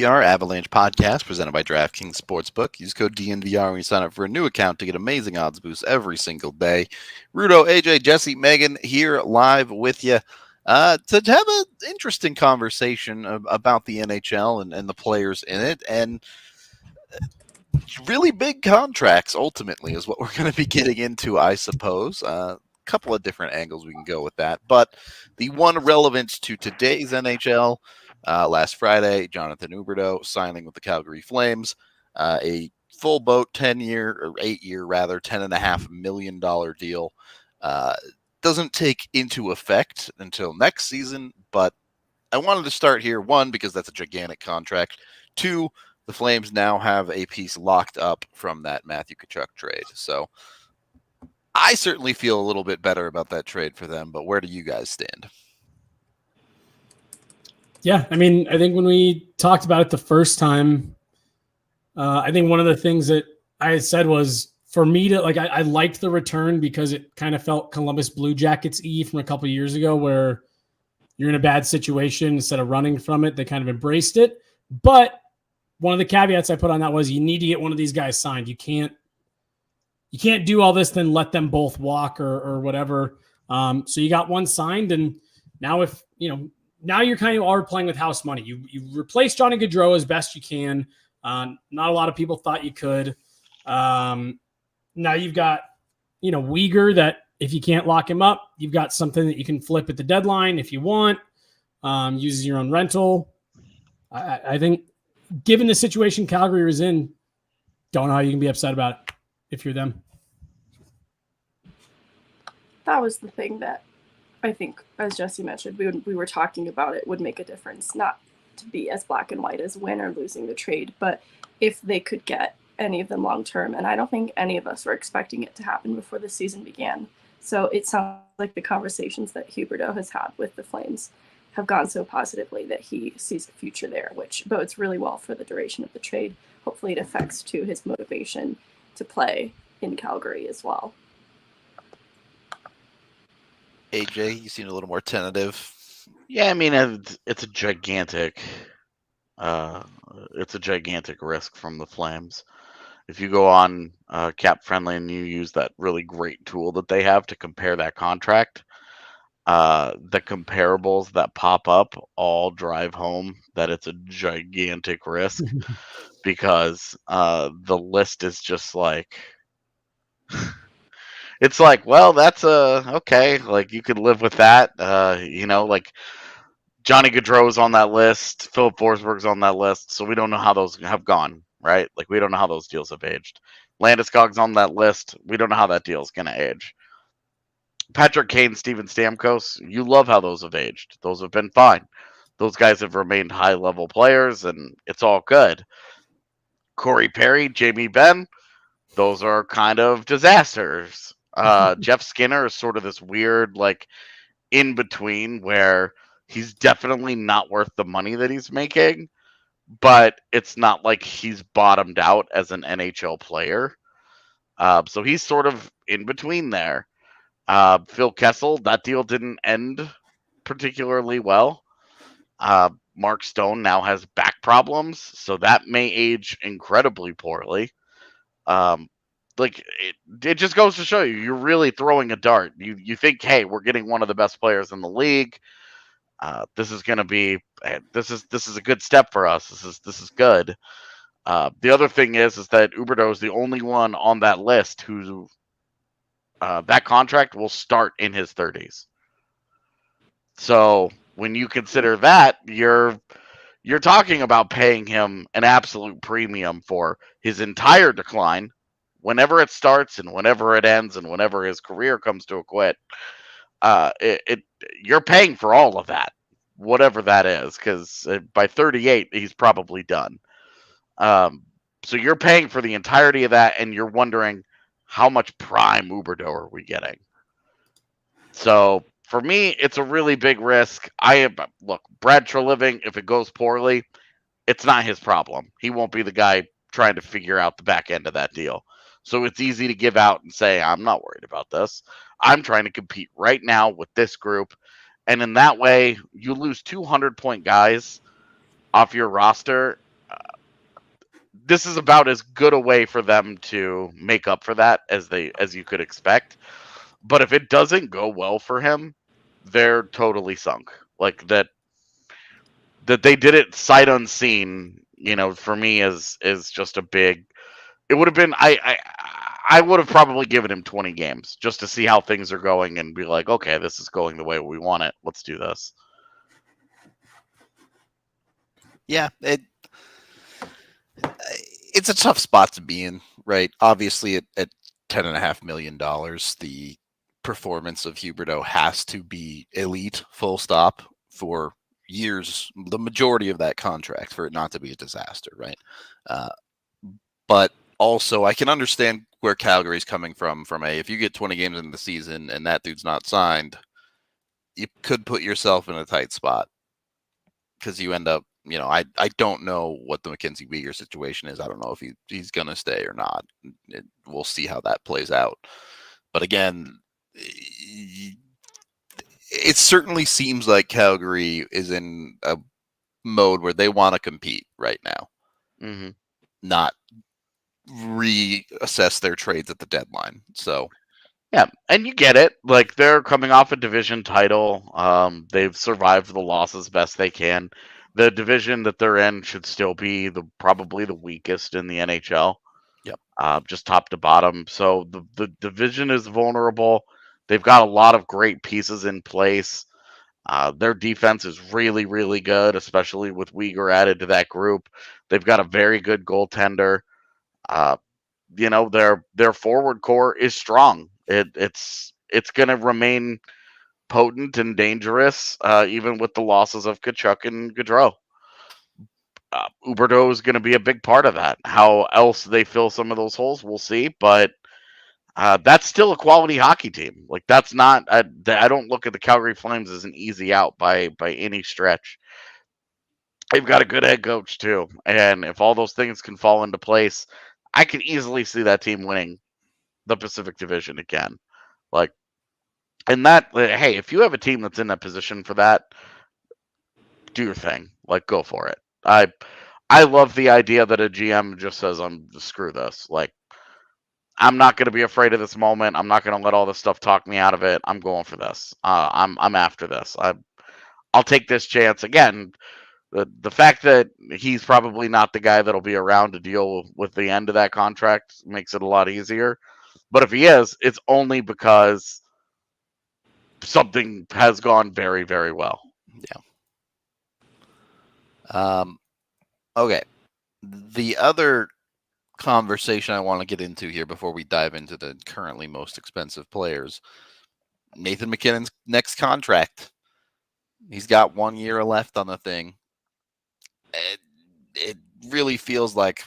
DNVR Avalanche podcast presented by DraftKings Sportsbook. Use code DNVR when you sign up for a new account to get amazing odds boosts every single day. Rudo, AJ, Jesse, Megan here live with you to have an interesting conversation about the NHL and the players in it. And really big contracts, ultimately, is what we're going to be getting into, I suppose. Couple of different angles we can go with that. But the one relevant to today's NHL, last Friday, Jonathan Huberdeau signing with the Calgary Flames, a full boat 8-year rather, $10.5 million deal. Doesn't take into effect until next season, but I wanted to start here, one, because that's a gigantic contract. Two, the Flames now have a piece locked up from that Matthew Tkachuk trade. So I certainly feel a little bit better about that trade for them, but where do you guys stand? Yeah, I mean, I think when we talked about it the first time, I think one of the things that I had said was for me to I liked the return because it kind of felt Columbus Blue Jackets-y from a couple of years ago where you're in a bad situation. Instead of running from it, they kind of embraced it. But one of the caveats I put on that was you need to get one of these guys signed. You can't do all this, then let them both walk or whatever. So you got one signed, and now now you're kind of are playing with house money. You replace Johnny Gaudreau as best you can. Not a lot of people thought you could. Now you've got Uyghur that if you can't lock him up, you've got something that you can flip at the deadline if you want. Uses your own rental. I think given the situation Calgary is in, don't know how you can be upset about it if you're them. That was the thing that I think, as Jesse mentioned, we were talking about it would make a difference, not to be as black and white as win or losing the trade, but if they could get any of them long term. And I don't think any of us were expecting it to happen before the season began. So it sounds like the conversations that Huberdeau has had with the Flames have gone so positively that he sees a future there, which bodes really well for the duration of the trade. Hopefully it affects to his motivation to play in Calgary as well. AJ, you seem a little more tentative. Yeah, I mean, it's a gigantic risk from the Flames. If you go on Cap Friendly and you use that really great tool that they have to compare that contract, the comparables that pop up all drive home that it's a gigantic risk because the list is just like it's like, well, that's okay. Like you could live with that. Like Johnny Gaudreau's on that list, Philip Forsberg's on that list, so we don't know how those have gone, right? Like we don't know how those deals have aged. Landeskog's on that list. We don't know how that deal's gonna age. Patrick Kane, Steven Stamkos, you love how those have aged. Those have been fine. Those guys have remained high-level players, and it's all good. Corey Perry, Jamie Benn, those are kind of disasters. Jeff Skinner is sort of this weird, like, in-between where he's definitely not worth the money that he's making, but it's not like he's bottomed out as an NHL player. So he's sort of in between there. Phil Kessel, that deal didn't end particularly well. Mark Stone now has back problems, so that may age incredibly poorly. It just goes to show you, you're really throwing a dart. You think, hey, we're getting one of the best players in the league. This is going to be this is a good step for us. This is good. The other thing is that Huberdeau is the only one on that list who that contract will start in his 30s. So when you consider that, you're talking about paying him an absolute premium for his entire decline, whenever it starts and whenever it ends and whenever his career comes to a quit. You're paying for all of that, whatever that is, because by 38 he's probably done. So you're paying for the entirety of that, and you're wondering how much prime Huberdeau are we getting. So for me, it's a really big risk. Look, Brad Treliving, if it goes poorly, it's not his problem. He won't be the guy trying to figure out the back end of that deal. So it's easy to give out and say, I'm not worried about this. I'm trying to compete right now with this group. And in that way, you lose 200-point guys off your roster, this is about as good a way for them to make up for that as you could expect. But if it doesn't go well for him, they're totally sunk. Like that they did it sight unseen, for me is just a big. It would have been I would have probably given him 20 games just to see how things are going and be like, okay, this is going the way we want it. Let's do this. Yeah, it's a tough spot to be in, right? Obviously, at $10.5 million, the performance of Huberdeau has to be elite, full stop, for years, the majority of that contract, for it not to be a disaster, right? But also, I can understand where Calgary's coming from if you get 20 games into the season and that dude's not signed, you could put yourself in a tight spot because you end up, I don't know what the Mackenzie Weegar situation is. I don't know if he's going to stay or not. We'll see how that plays out. But again, it certainly seems like Calgary is in a mode where they want to compete right now, not reassess their trades at the deadline. So, yeah, and you get it. Like, they're coming off a division title. They've survived the losses best they can. The division that they're in should still be probably the weakest in the NHL. Yep. Just top to bottom. So the division is vulnerable. They've got a lot of great pieces in place. Their defense is really, really good, especially with Weegar added to that group. They've got a very good goaltender. Their forward core is strong. It's going to remain potent and dangerous, even with the losses of Tkachuk and Gaudreau. Huberdeau is going to be a big part of that. How else they fill some of those holes, we'll see. But that's still a quality hockey team. Like, that's not. I don't look at the Calgary Flames as an easy out by any stretch. They've got a good head coach too, and if all those things can fall into place, I can easily see that team winning the Pacific Division again. Like, and that, hey, if you have a team that's in that position for that, do your thing. Like, go for it. I love the idea that a GM just says, screw this. Like, I'm not going to be afraid of this moment. I'm not going to let all this stuff talk me out of it. I'm going for this. I'm after this. I'll take this chance. Again, the fact that he's probably not the guy that'll be around to deal with the end of that contract makes it a lot easier. But if he is, it's only because something has gone very, very well. Yeah. Okay. The other conversation I want to get into here before we dive into the currently most expensive players, Nathan MacKinnon's next contract. He's got 1 year left on the thing. It really feels like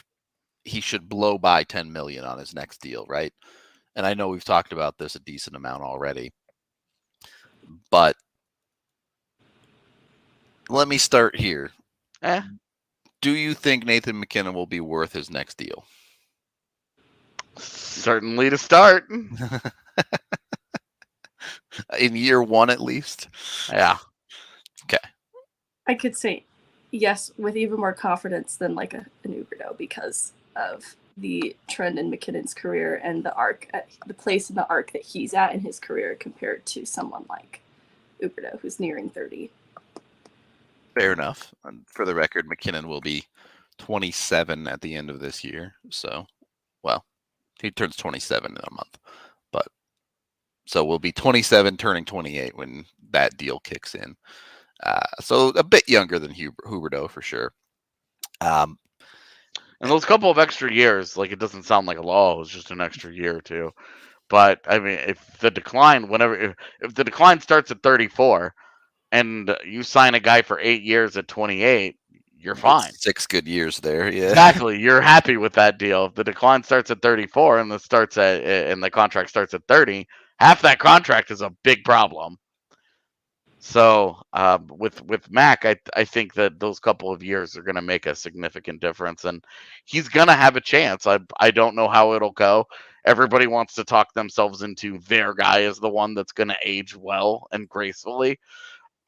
he should blow by $10 million on his next deal, right? And I know we've talked about this a decent amount already, but let me start here. Do you think Nathan MacKinnon will be worth his next deal? Certainly to start. In year one, at least? Yeah. Okay. I could say yes with even more confidence than like an Huberdeau because of the trend in MacKinnon's career and the place in the arc that he's at in his career compared to someone like Huberdeau, who's nearing 30. Fair enough. And for the record, MacKinnon will be 27 at the end of this year. So, well, he turns 27 in a month. But so we'll be 27 turning 28 when that deal kicks in. So a bit younger than Huberdeau for sure. And those couple of extra years, like, it doesn't sound like a law. It's just an extra year or two. But I mean, if the decline starts at 34 and you sign a guy for 8 years at 28, you're fine. 6 good years there. Yeah. Exactly. You're happy with that deal. If the decline starts at 34 and the contract starts at 30, half that contract is a big problem. So with Mac, I think that those couple of years are going to make a significant difference, and he's going to have a chance. I don't know how it'll go. Everybody wants to talk themselves into their guy as the one that's going to age well and gracefully.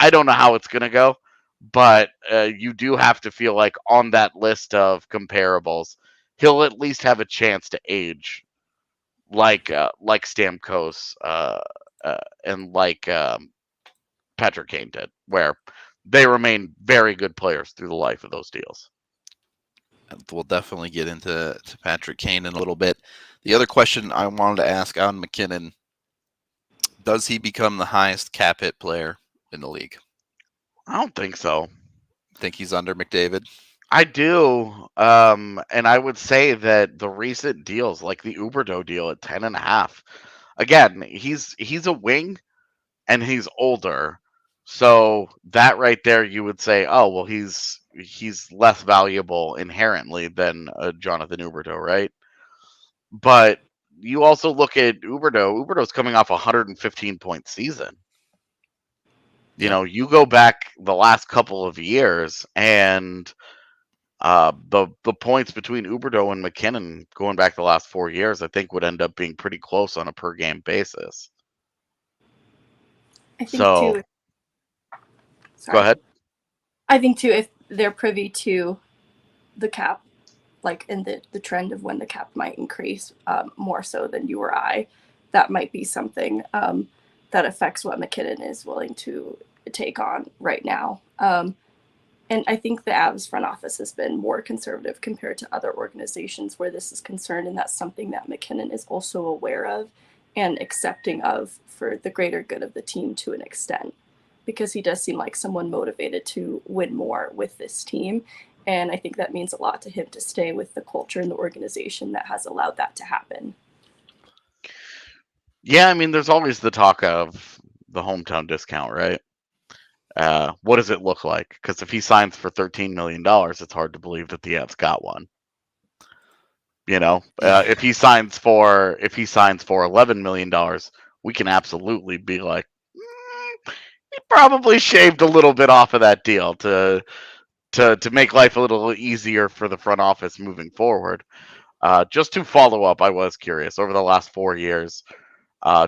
I don't know how it's going to go, but you do have to feel like on that list of comparables, he'll at least have a chance to age like Stamkos and like Patrick Kane did, where they remain very good players through the life of those deals. We'll definitely get into Patrick Kane in a little bit. The other question I wanted to ask on MacKinnon, does he become the highest cap hit player in the league? I don't think so. Think he's under McDavid? I do. And I would say that the recent deals, like the Huberdeau deal at 10.5, again, he's a wing and he's older. So that right there, you would say, oh, well, he's less valuable inherently than Jonathan Huberdeau, right? But you also look at Huberdeau. Huberdeau's coming off a 115-point season. You know, you go back the last couple of years, and the points between Huberdeau and MacKinnon going back the last 4 years, I think would end up being pretty close on a per game basis. I think too. Sorry. Go ahead. I think too, if they're privy to the cap, like in the trend of when the cap might increase more so than you or I, that might be something that affects what MacKinnon is willing to take on right now. And I think the Avs front office has been more conservative compared to other organizations where this is concerned, and that's something that MacKinnon is also aware of and accepting of for the greater good of the team to an extent, because he does seem like someone motivated to win more with this team. And I think that means a lot to him to stay with the culture and the organization that has allowed that to happen. Yeah, I mean, there's always the talk of the hometown discount, right? What does it look like? Because if he signs for $13 million, it's hard to believe that the Avs got one. You know, if he signs for $11 million, we can absolutely be like, he probably shaved a little bit off of that deal to make life a little easier for the front office moving forward. Just to follow up, I was curious. Over the last 4 years,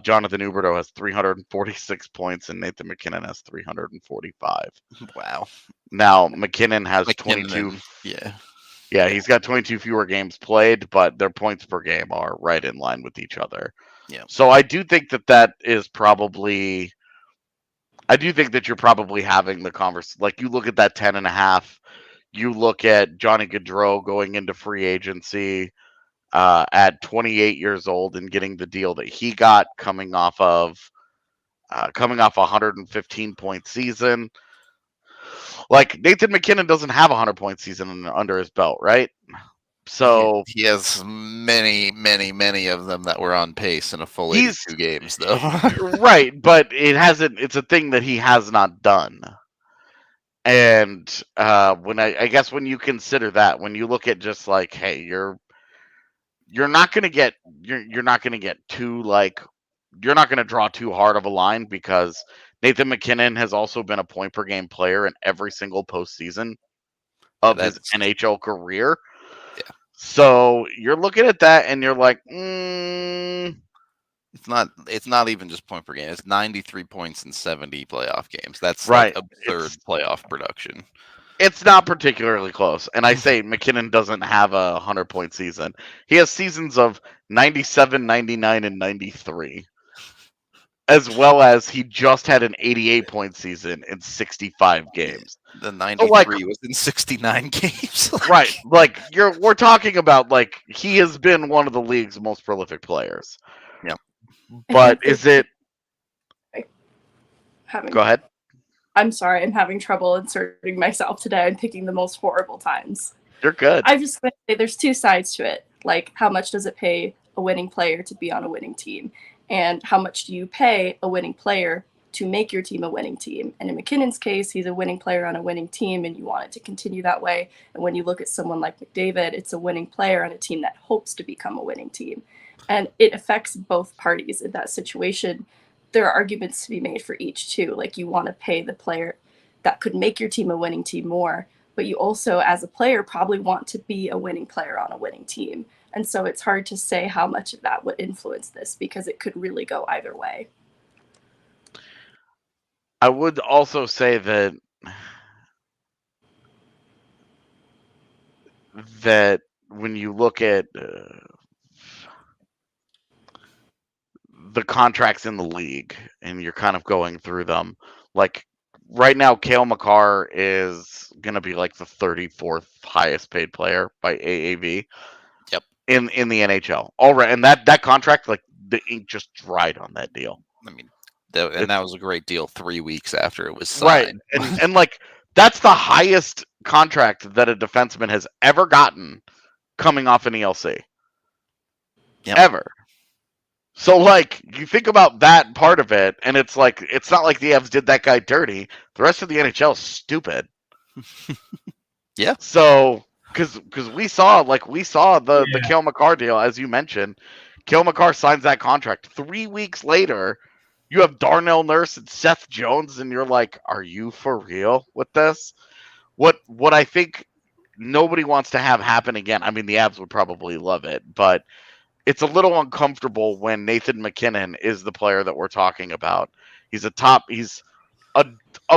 Jonathan Huberdeau has 346 points and Nathan MacKinnon has 345. Wow. Now, MacKinnon has 22. Yeah, he's got 22 fewer games played, but their points per game are right in line with each other. Yeah. So I do think that is probably... I do think that you're probably having the conversation. Like, you look at that 10.5, you look at Johnny Gaudreau going into free agency at 28 years old and getting the deal that he got coming off a 115-point season. Like, Nathan MacKinnon doesn't have a 100-point season under his belt, right? So he has many of them that were on pace in a full 82 games, though. Right, but it's a thing that he has not done. And when I guess when you consider that, when you look at just like, hey, you're not going to get too, like, you're not going to draw too hard of a line, because Nathan MacKinnon has also been a point per game player in every single postseason of his NHL career. Yeah. So you're looking at that and you're like, It's not even just point per game. It's 93 points in 70 playoff games. That's right. Like absurd playoff production. It's not particularly close. And I say MacKinnon doesn't have a 100-point season. He has seasons of 97, 99, and 93. As well as he just had an 88-point season in 65 games. The 93 was in 69 games. Right. Like, we're talking about, like, he has been one of the league's most prolific players. Yeah. But is it... Go ahead. I'm sorry, I'm having trouble inserting myself today. I'm picking the most horrible times. You're good. I'm just going to say there's two sides to it. Like, how much does it pay a winning player to be on a winning team? And how much do you pay a winning player to make your team a winning team? And in MacKinnon's case, he's a winning player on a winning team, and you want it to continue that way. And when you look at someone like McDavid, it's a winning player on a team that hopes to become a winning team. And it affects both parties in that situation. There are arguments to be made for each too. Like, you want to pay the player that could make your team a winning team more, but you also, as a player, probably want to be a winning player on a winning team. And so it's hard to say how much of that would influence this, because it could really go either way. I would also say that look at the contracts in the league, and you're kind of going through them, like right now, Cale Makar is going to be like the 34th highest paid player by AAV. Yep. In the NHL. All right, and that contract, like the ink just dried on that deal. I mean, that was a great deal 3 weeks after it was signed. Right, and like that's the highest contract that a defenseman has ever gotten coming off an ELC. Yep. Ever. So, like, you think about that part of it, and it's like, it's not like the Avs did that guy dirty. The rest of the NHL is stupid. Yeah. So, because we saw the Cale Makar deal, as you mentioned. Cale Makar signs that contract. 3 weeks later, you have Darnell Nurse and Seth Jones, and you're like, are you for real with this? What I think nobody wants to have happen again. I mean, the Avs would probably love it, but it's a little uncomfortable when Nathan MacKinnon is the player that we're talking about. He's a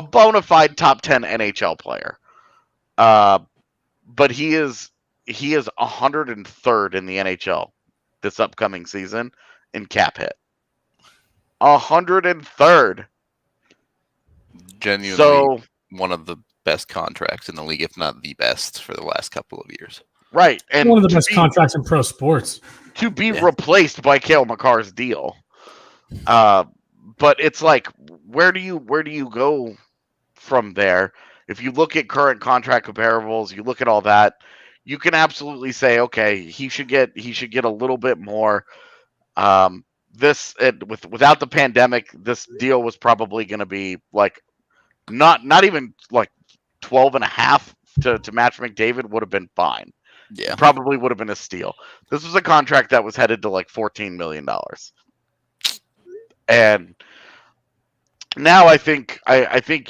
bona fide top 10 NHL player. But he is 103rd in the NHL this upcoming season in cap hit. 103rd. Genuinely one of the best contracts in the league, if not the best, for the last couple of years. Right. And one of the best contracts in pro sports. To be replaced by Cale Makar's deal. But it's like, where do you go from there? If you look at current contract comparables, you look at all that, you can absolutely say, okay, he should get a little bit more. Without the pandemic, this deal was probably going to be like not even like 12.5 to match McDavid would have been fine. Yeah, it probably would have been a steal. This was a contract that was headed to like $14 million, and now I think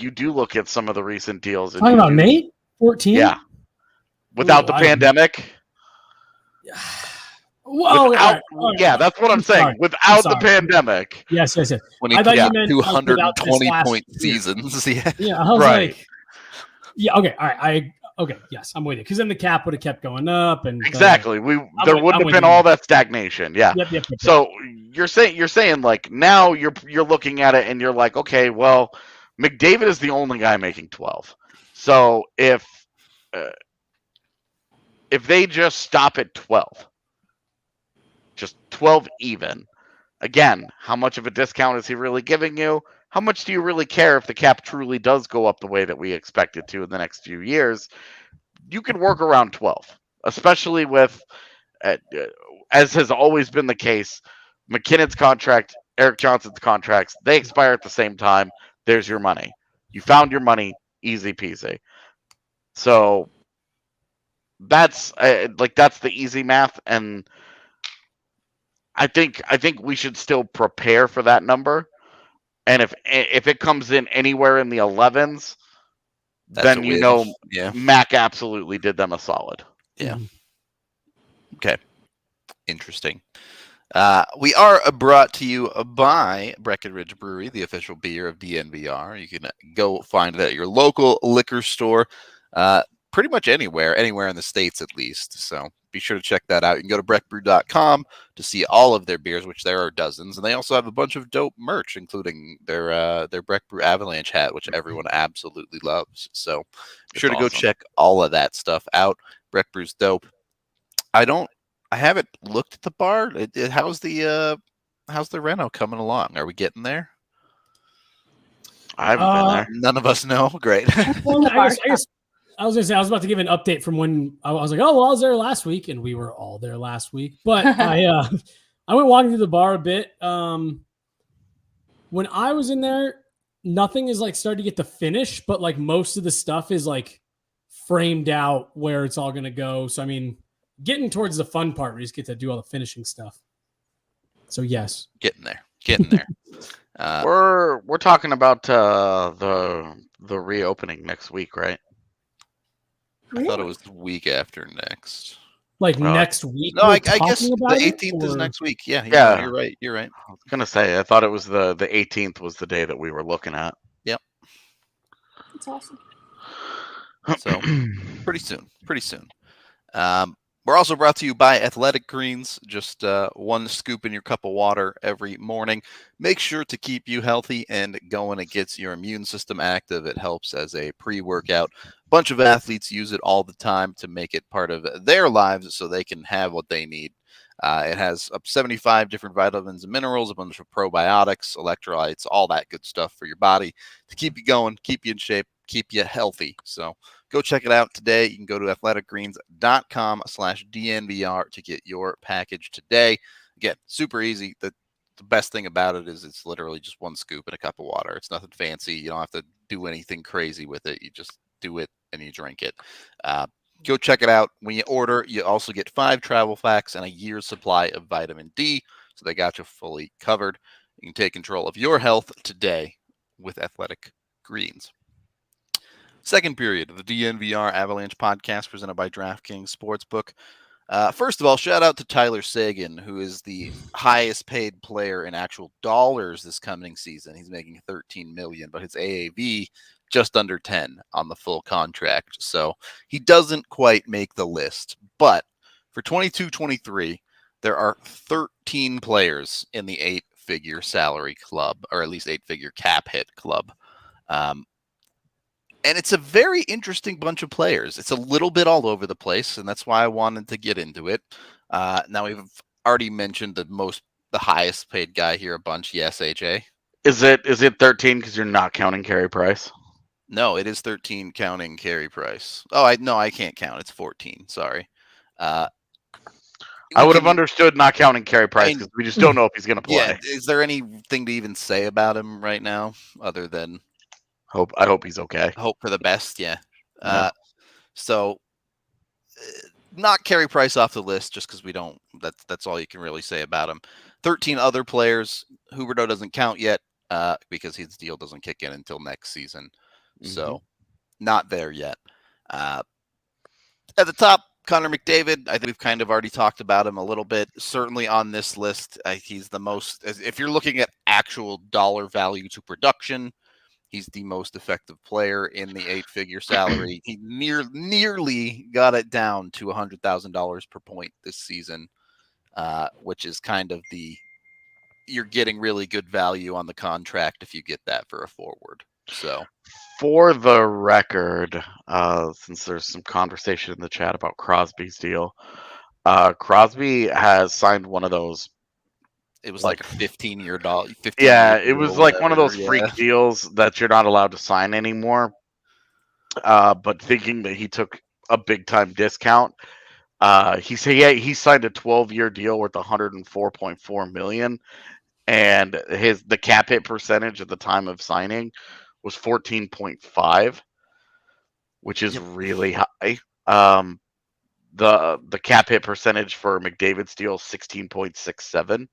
you do look at some of the recent deals. Talking about Nate 14, yeah, without the pandemic. Well, yeah, that's what I'm saying. Sorry. Without the pandemic. Yes. When he played 220 point seasons. Yeah. Yeah, I was like, yeah, okay, all right, okay, yes, I'm with you. Because then the cap would have kept going up, and exactly, there wouldn't have been all that stagnation. Yeah. Yep. So you're saying like now you're looking at it and you're like, okay, well, McDavid is the only guy making 12. So if they just stop at 12, just 12 even, again, how much of a discount is he really giving you? How much do you really care if the cap truly does go up the way that we expect it to in the next few years? You can work around 12, especially with, as has always been the case, McKinnon's contract, Eric Johnson's contracts, they expire at the same time. There's your money. You found your money, easy peasy. So that's the easy math, and I think we should still prepare for that number. And if it comes in anywhere in the 11s, then you know Mac absolutely did them a solid. Yeah. Okay. Interesting. We are brought to you by Breckenridge Brewery, the official beer of DNVR. You can go find it at your local liquor store, pretty much anywhere in the States at least. So be sure to check that out. You can go to breckbrew.com to see all of their beers, which there are dozens. And they also have a bunch of dope merch, including their Breck Brew Avalanche hat, which everyone absolutely loves. So be sure to go check all of that stuff out. Breck Brew's dope. I haven't looked at the bar. How's the reno coming along? Are we getting there? I haven't been there. None of us know. Great. Well, I guess I was about to give an update from when I was like, oh, well, I was there last week, and we were all there last week. But I went walking through the bar a bit. When I was in there, nothing is like starting to get the finish, but like most of the stuff is like framed out where it's all going to go. So, I mean, getting towards the fun part where you just get to do all the finishing stuff. So, yes. Getting there. We're talking about the reopening next week, right? I thought it was the week after next. Like next week? No, I guess the 18th is next week. Yeah, you're right. You're right. I was gonna say I thought it was the 18th was the day that we were looking at. Yep. That's awesome. So pretty soon. We're also brought to you by Athletic Greens, just one scoop in your cup of water every morning. Make sure to keep you healthy and going. It gets your immune system active. It helps as a pre-workout. A bunch of athletes use it all the time to make it part of their lives so they can have what they need. It has up 75 different vitamins and minerals, a bunch of probiotics, electrolytes, all that good stuff for your body to keep you going, keep you in shape, keep you healthy. So go check it out today. You can go to athleticgreens.com/DNVR to get your package today. Again, super easy. The best thing about it is it's literally just one scoop in a cup of water. It's nothing fancy. You don't have to do anything crazy with it. You just do it and you drink it. Go check it out. When you order, you also get 5 travel packs and a year's supply of vitamin D. So they got you fully covered. You can take control of your health today with Athletic Greens. Second period of the DNVR Avalanche podcast presented by DraftKings Sportsbook. First of all, shout out to Tyler Seguin, who is the highest paid player in actual dollars this coming season. He's making $13 million, but his AAV just under 10 on the full contract. So he doesn't quite make the list. But for 22-23, there are 13 players in the 8-figure salary club, or at least 8-figure cap hit club. And it's a very interesting bunch of players. It's a little bit all over the place, and that's why I wanted to get into it. Now, we've already mentioned the highest paid guy here a bunch. Yes, AJ? Is it 13 because you're not counting Carey Price? No, it is 13 counting Carey Price. Oh, I can't count. It's 14. Sorry. I would have understood not counting Carey Price because we just don't know if he's going to play. Yeah, is there anything to even say about him right now other than I hope he's okay. Hope for the best, yeah. So not Carey Price off the list just because we don't. That's all you can really say about him. 13 other players. Huberdeau doesn't count yet because his deal doesn't kick in until next season. So not there yet. At the top, Connor McDavid. I think we've kind of already talked about him a little bit. Certainly on this list, he's the most. If you're looking at actual dollar value to production, he's the most effective player in the 8-figure salary. He nearly got it down to $100,000 per point this season, which is kind of you're getting really good value on the contract if you get that for a forward. So, for the record, since there's some conversation in the chat about Crosby's deal, Crosby has signed one of those. It was like a 15-year deal. Yeah, it was like one of those freak deals that you're not allowed to sign anymore. But thinking that he took a big time discount, he signed a 12-year deal worth $104.4 million, and the cap hit percentage at the time of signing was 14.5, which is really high. The cap hit percentage for McDavid's deal is 16.67.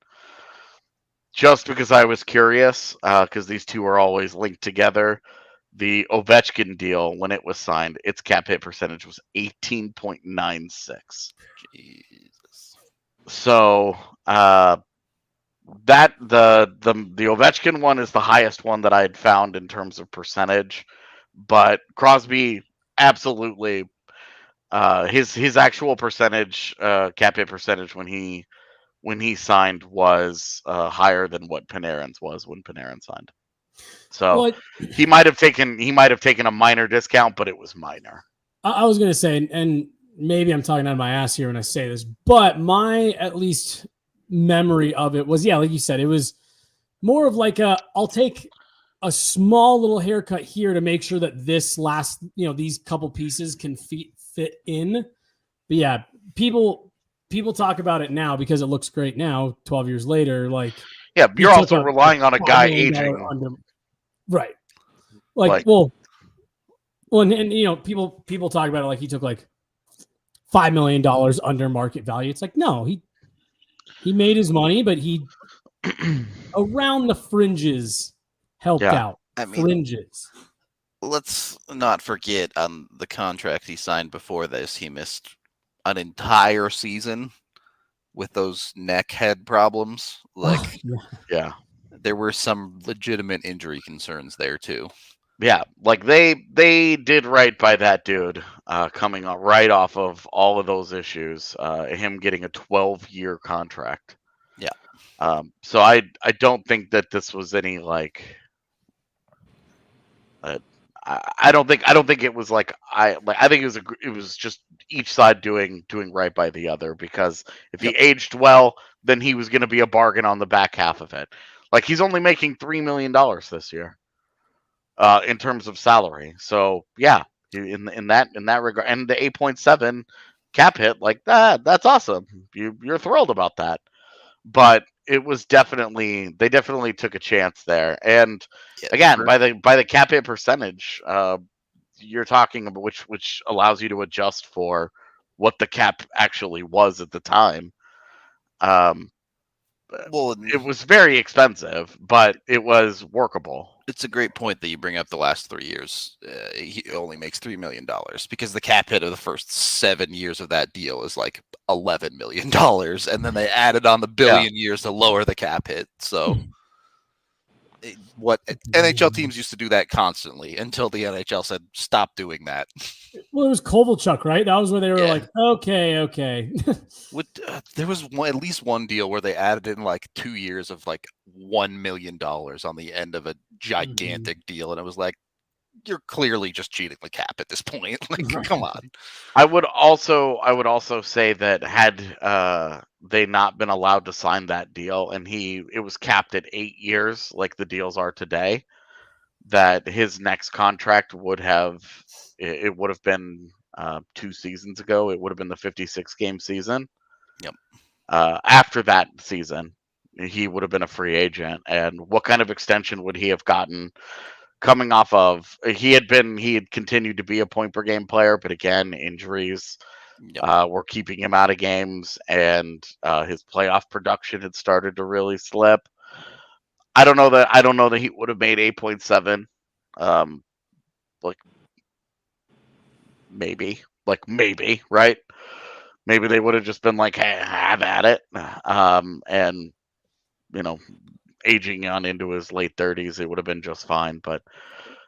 Just because I was curious, because these two are always linked together. The Ovechkin deal, when it was signed, its cap hit percentage was 18.96. Jesus. So that the Ovechkin one is the highest one that I had found in terms of percentage, but Crosby absolutely his actual percentage cap hit percentage when he signed was higher than what Panarin's was when Panarin signed. So he might have taken a minor discount, but it was minor. I was going to say, and maybe I'm talking out of my ass here when I say this, but my at least memory of it was, like you said, it was more of like I'll take a small little haircut here to make sure that this last, these couple pieces can fit in. But yeah, people talk about it now because it looks great now, 12 years later. Like, yeah, you're also relying on a guy aging. Right. And people talk about it like he took like $5 million under market value. It's like, no, he made his money, but he around the fringes helped out. Fringes. Let's not forget on the contract he signed before this, he missed an entire season with those neck head problems. Like, yeah, there were some legitimate injury concerns there too. Yeah, like they did right by that dude, coming right off of all of those issues, him getting a 12-year contract. Yeah. So I don't think that this was any like. I don't think it was like I think it was just each side doing right by the other, because if he aged well, then he was going to be a bargain on the back half of it. Like, he's only making $3 million this year, in terms of salary. So yeah, in that regard, and the 8.7 cap hit, like that's awesome. You're thrilled about that. But it was they definitely took a chance there. And Yeah, again, sure. by the cap hit percentage, you're talking about which allows you to adjust for what the cap actually was at the time. Well, It was very expensive, but it was workable. it's a great point that you bring up the last 3 years. He only makes $3 million because the cap hit of the first 7 years of that deal is like $11 million. And then they added on the billion years to lower the cap hit. So what NHL teams used to do that constantly until the NHL said, stop doing that. Well, it was Kovalchuk, right? That was where they were like, okay. There was at least one deal where they added in like 2 years of like $1 million on the end of a gigantic deal. And it was like, you're clearly just cheating the cap at this point. Like, come on. I would also say that had they not been allowed to sign that deal, and it was capped at 8 years like the deals are today, that his next contract would have been 2 seasons ago. It would have been the 56 game season. Yep. After that season, he would have been a free agent. And what kind of extension would he have gotten? Coming off of, he had continued to be a point per game player, but again, injuries were keeping him out of games, and his playoff production had started to really slip. I don't know that he would have made 8.7. Maybe, right? Maybe they would have just been like, hey, have at it. And aging on into his late 30s, it would have been just fine. But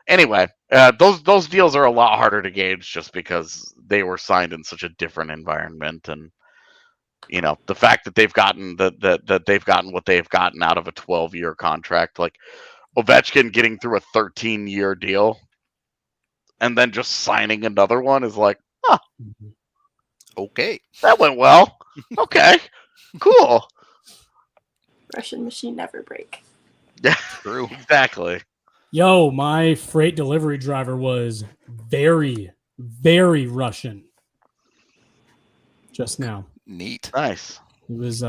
anyway, those deals are a lot harder to gauge just because they were signed in such a different environment, and the fact that they've gotten what they've gotten out of a 12-year contract, like Ovechkin getting through a 13-year deal and then just signing another one, is like, okay, that went well. Okay, cool. Russian machine never break. Yeah, true. Exactly. Yo, my freight delivery driver was very, very Russian just now. Neat. Nice. He was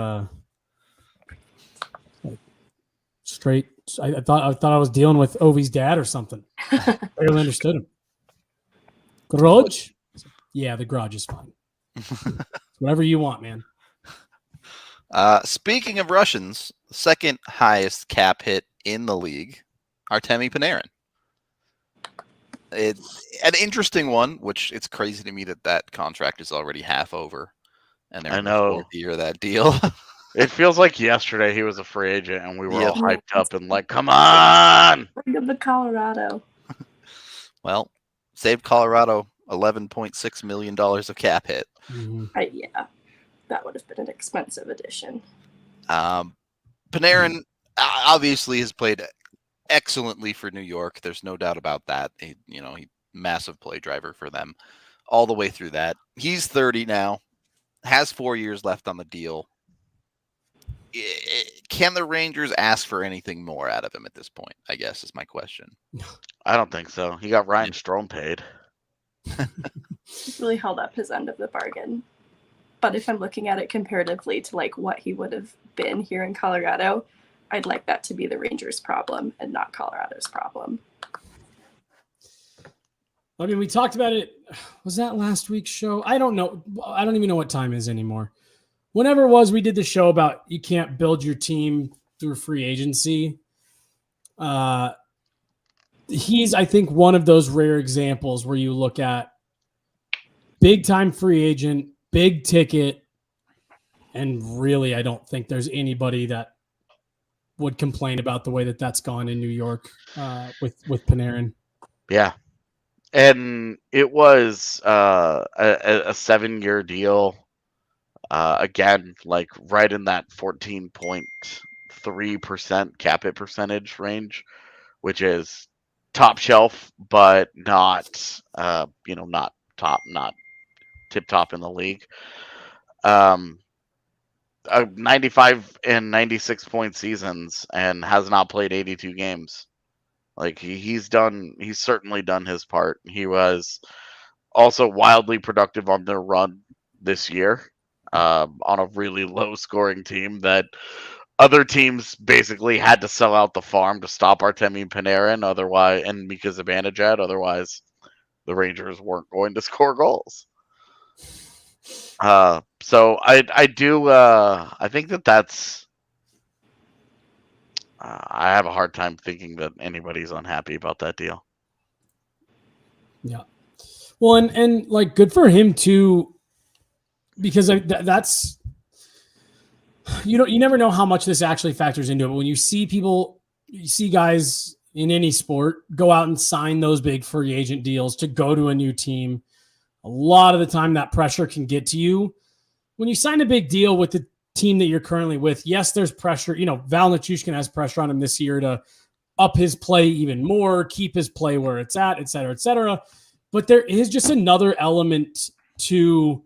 straight. I thought I was dealing with Ovi's dad or something. Barely understood him. Garage? Yeah, the garage is fine. Whatever you want, man. Speaking of Russians, the second highest cap hit in the league, Artemi Panarin. It's an interesting one, which it's crazy to me that contract is already half over, and they're in the fourth year of that deal. It feels like yesterday he was a free agent, and we were all hyped up and like, come on! Bring him to Colorado. Well, saved Colorado $11.6 million of cap hit. Yeah, that would have been an expensive addition. Panarin obviously has played excellently for New York. There's no doubt about that. He massive play driver for them all the way through that. He's 30 now, has 4 years left on the deal. Can the Rangers ask for anything more out of him at this point, I guess, is my question. I don't think so. He got Ryan Strome paid. He really held up his end of the bargain. But if I'm looking at it comparatively to like what he would have been here in Colorado, I'd like that to be the Rangers' problem and not Colorado's problem. I mean, we talked about it. Was that last week's show? I don't know. I don't even know what time it is anymore. Whenever it was, we did the show about you can't build your team through free agency. He's, I think, one of those rare examples where you look at big-time free agent, big ticket, and really I don't think there's anybody that would complain about the way that that's gone in New York with Panarin. Yeah. And it was a 7-year deal. Again, like right in that 14.3% cap hit percentage range, which is top shelf, but not not top, not tip top in the league. 95 and 96 point seasons and has not played 82 games. Like he's certainly done his part. He was also wildly productive on their run this year, on a really low scoring team that other teams basically had to sell out the farm to stop Artemi Panarin, otherwise, and Mika Zibanejad. Otherwise, the Rangers weren't going to score goals. So I do I think that's I have a hard time thinking that anybody's unhappy about that deal. Yeah. Well, and like good for him too, because that's you never know how much this actually factors into it. But when you see guys in any sport go out and sign those big free agent deals to go to a new team, a lot of the time that pressure can get to you. When you sign a big deal with the team that you're currently with, yes, there's pressure. Val Nichushkin has pressure on him this year to up his play even more, keep his play where it's at, et cetera, et cetera. But there is just another element to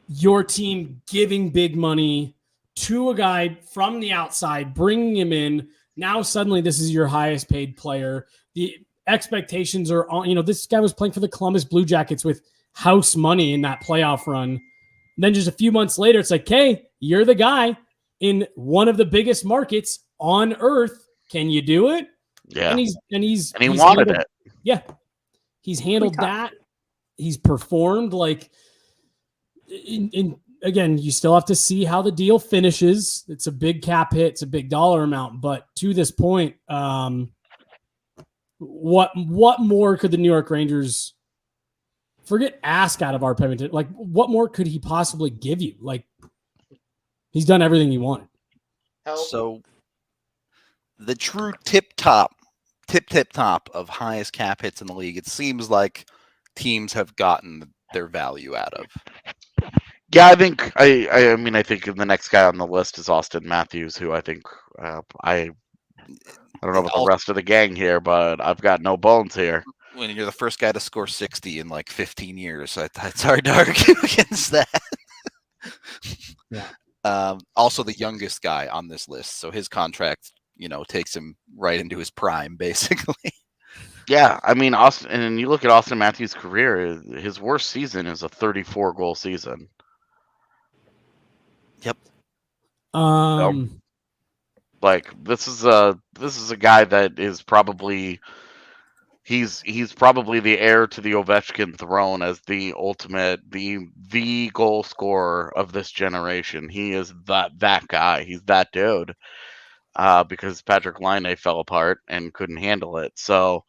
your team giving big money to a guy from the outside, bringing him in. Now suddenly this is your highest paid player. The expectations are on, this guy was playing for the Columbus Blue Jackets with house money in that playoff run. And then just a few months later, it's like, hey, you're the guy in one of the biggest markets on earth. Can you do it? Yeah. And he wanted it. Yeah. He's handled that. He's performed like again, you still have to see how the deal finishes. It's a big cap hit. It's a big dollar amount. But to this point, what more could the New York Rangers ask out of Artemi Panarin? Like, what more could he possibly give you? Like, he's done everything he wanted. So the true tip top of highest cap hits in the league, it seems like teams have gotten their value out of. Yeah, I think I think the next guy on the list is Austin Matthews, who I think I don't know about the rest of the gang here, but I've got no bones here. When you're the first guy to score 60 in like 15 years, it's hard to argue against that. Yeah. Also the youngest guy on this list, so his contract, takes him right into his prime, basically. Yeah, I mean, Austin, and you look at Austin Matthews' career, his worst season is a 34-goal season. Yep. Like this is a guy that is probably he's probably the heir to the Ovechkin throne as the ultimate the goal scorer of this generation. He is that guy. He's that dude. Because Patrick Laine fell apart and couldn't handle it. So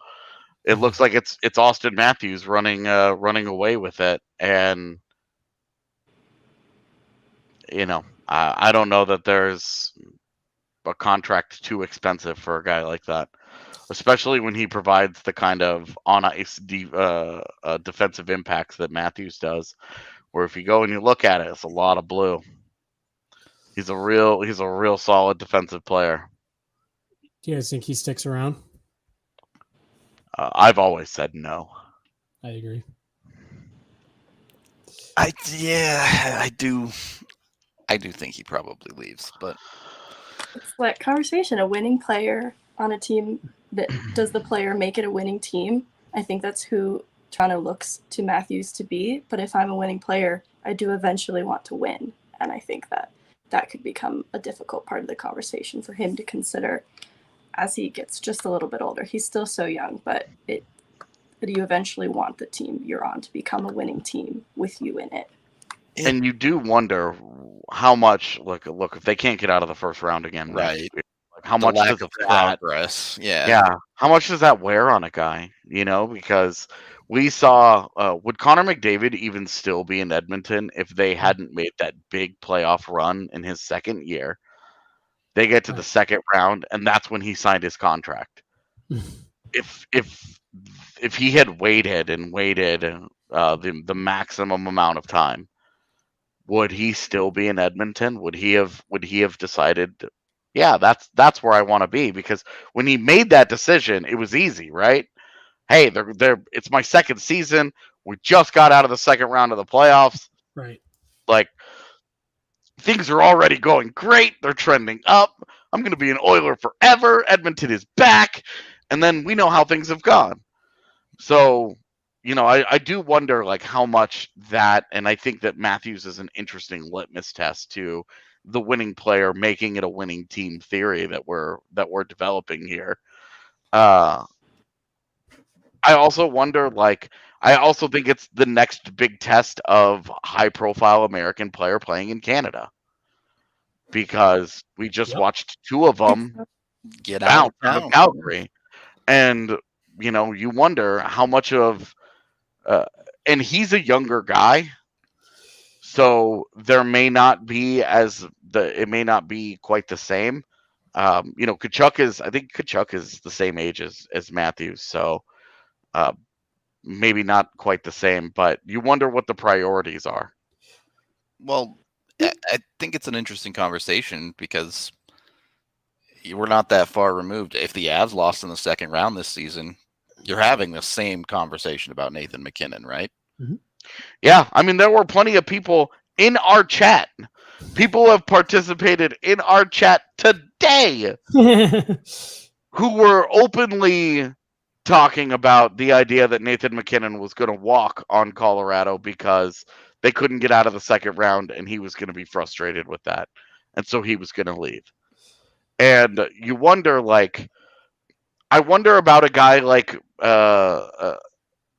it looks like it's Austin Matthews running away with it, and I don't know that there's a contract too expensive for a guy like that, especially when he provides the kind of on ice defensive impacts that Matthews does. Where if you go and you look at it, it's a lot of blue. He's a real solid defensive player. Do you guys think he sticks around? I've always said no. I agree. I do think he probably leaves, but it's that conversation. A winning player on a team, that does the player make it a winning team? I think that's who Toronto looks to Matthews to be. But if I'm a winning player, I do eventually want to win, and I think that could become a difficult part of the conversation for him to consider as he gets just a little bit older. He's still so young, but you eventually want the team you're on to become a winning team with you in it. And you do wonder how much look if they can't get out of the first round again, right? Like how much does progress? How much does that wear on a guy? Because we saw would Connor McDavid even still be in Edmonton if they hadn't made that big playoff run in his second year? They get to the second round, and that's when he signed his contract. if he had waited the maximum amount of time, would he still be in Edmonton? Would he have decided, yeah, that's where I want to be? Because when he made that decision, it was easy, right? Hey, it's my second season. We just got out of the second round of the playoffs. Right. Like, things are already going great. They're trending up. I'm going to be an Oiler forever. Edmonton is back. And then we know how things have gone. So, I do wonder, like, how much that, and I think that Matthews is an interesting litmus test to the winning player making it a winning team theory that we're developing here. I also wonder, like, I also think it's the next big test of high-profile American player playing in Canada, because we just watched two of them Get out of Calgary, and you wonder how much of, and he's a younger guy, so there may not be it may not be quite the same. I think Kachuk is the same age as Matthews, so. Maybe not quite the same, but you wonder what the priorities are. Well, I think it's an interesting conversation because we're not that far removed. If the Avs lost in the second round this season, you're having the same conversation about Nathan MacKinnon, right? Mm-hmm. Yeah, I mean, there were plenty of people in our chat. People have participated in our chat today who were openly talking about the idea that Nathan MacKinnon was going to walk on Colorado because they couldn't get out of the second round, and he was going to be frustrated with that, and so he was going to leave. And you wonder, like, I wonder about a guy like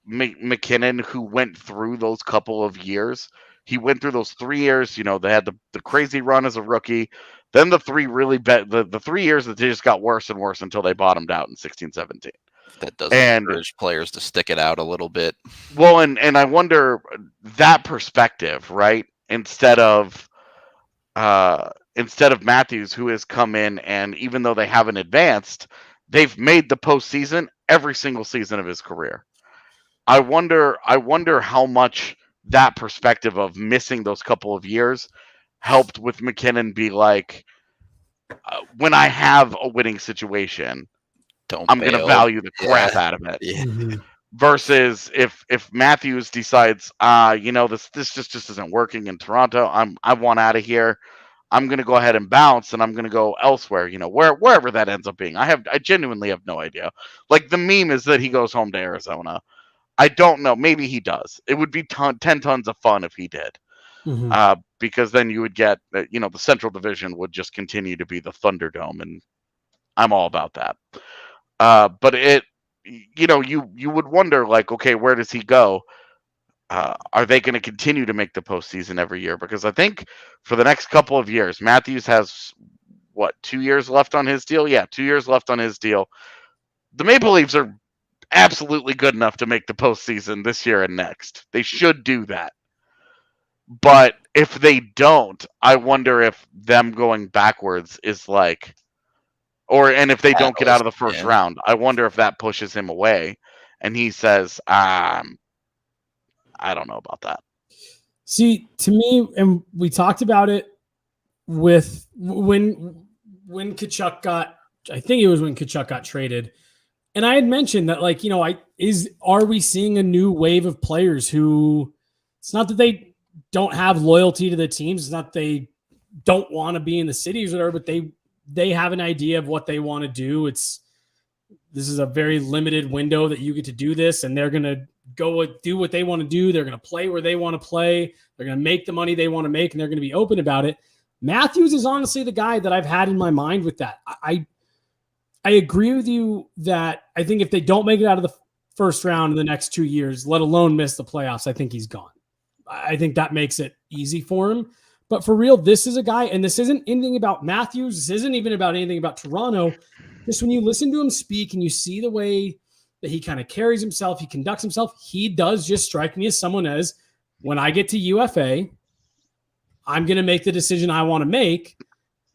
MacKinnon, who went through those couple of years. He went through those 3 years. They had the crazy run as a rookie. Then the 3 really the 3 years that they just got worse and worse until they bottomed out in 16-17. That doesn't encourage players to stick it out a little bit. Well, and I wonder that perspective, right? Instead of Matthews, who has come in, and even though they haven't advanced, they've made the postseason every single season of his career. I wonder how much that perspective of missing those couple of years helped with MacKinnon be like, when I have a winning situation, I'm going to value the crap out of it. Yeah. Versus if Matthews decides, this just isn't working in Toronto. I want out of here. I'm going to go ahead and bounce, and I'm going to go elsewhere. Wherever that ends up being. I genuinely have no idea. Like, the meme is that he goes home to Arizona. I don't know. Maybe he does. It would be 10 tons of fun if he did. Mm-hmm. Because then you would get, the Central Division would just continue to be the Thunderdome, and I'm all about that. But you would wonder, like, okay, where does he go? Are they going to continue to make the postseason every year? Because I think for the next couple of years, Matthews has 2 years left on his deal? Yeah, 2 years left on his deal. The Maple Leafs are absolutely good enough to make the postseason this year and next. They should do that. But if they don't, I wonder if them going backwards is like, and if they don't get out of the first round, I wonder if that pushes him away, and he says, I don't know about that. See, to me, and we talked about it with when Kachuk got, I think it was when Kachuk got traded. And I had mentioned that, like, are we seeing a new wave of players who, it's not that they don't have loyalty to the teams, it's not that they don't want to be in the cities or whatever, but they have an idea of what they want to do. This is a very limited window that you get to do this, and they're going to go do what they want to do. They're going to play where they want to play. They're going to make the money they want to make, and they're going to be open about it. Matthews is honestly the guy that I've had in my mind with that. I agree with you that I think if they don't make it out of the first round in the next 2 years, let alone miss the playoffs, I think he's gone. I think that makes it easy for him. But for real, this is a guy, and this isn't anything about Matthews. This isn't even about anything about Toronto. Just when you listen to him speak and you see the way that he kind of carries himself, he conducts himself, he does just strike me as someone as, when I get to UFA, I'm going to make the decision I want to make.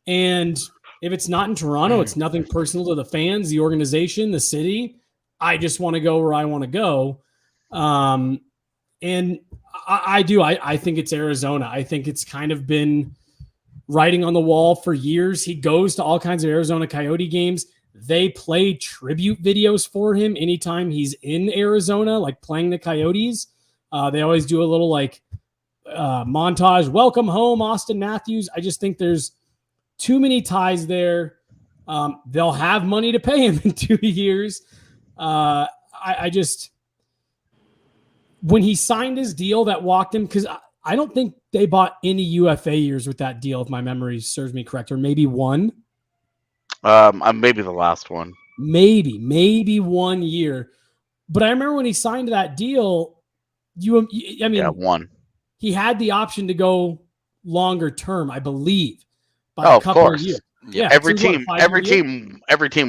And if it's not in Toronto, it's nothing personal to the fans, the organization, the city. I just want to go where I want to go. And I do. I think it's Arizona. I think it's kind of been writing on the wall for years. He goes to all kinds of Arizona Coyote games. They play tribute videos for him anytime he's in Arizona, like playing the Coyotes. They always do a little like montage. Welcome home, Austin Matthews. I just think there's too many ties there. They'll have money to pay him in 2 years. I just, when he signed his deal that walked him, because I don't think they bought any UFA years with that deal, if my memory serves me correct, or maybe one. Maybe the last one. Maybe 1 year. But I remember when he signed that deal, one. He had the option to go longer term, I believe, by a couple of years. Yeah, every team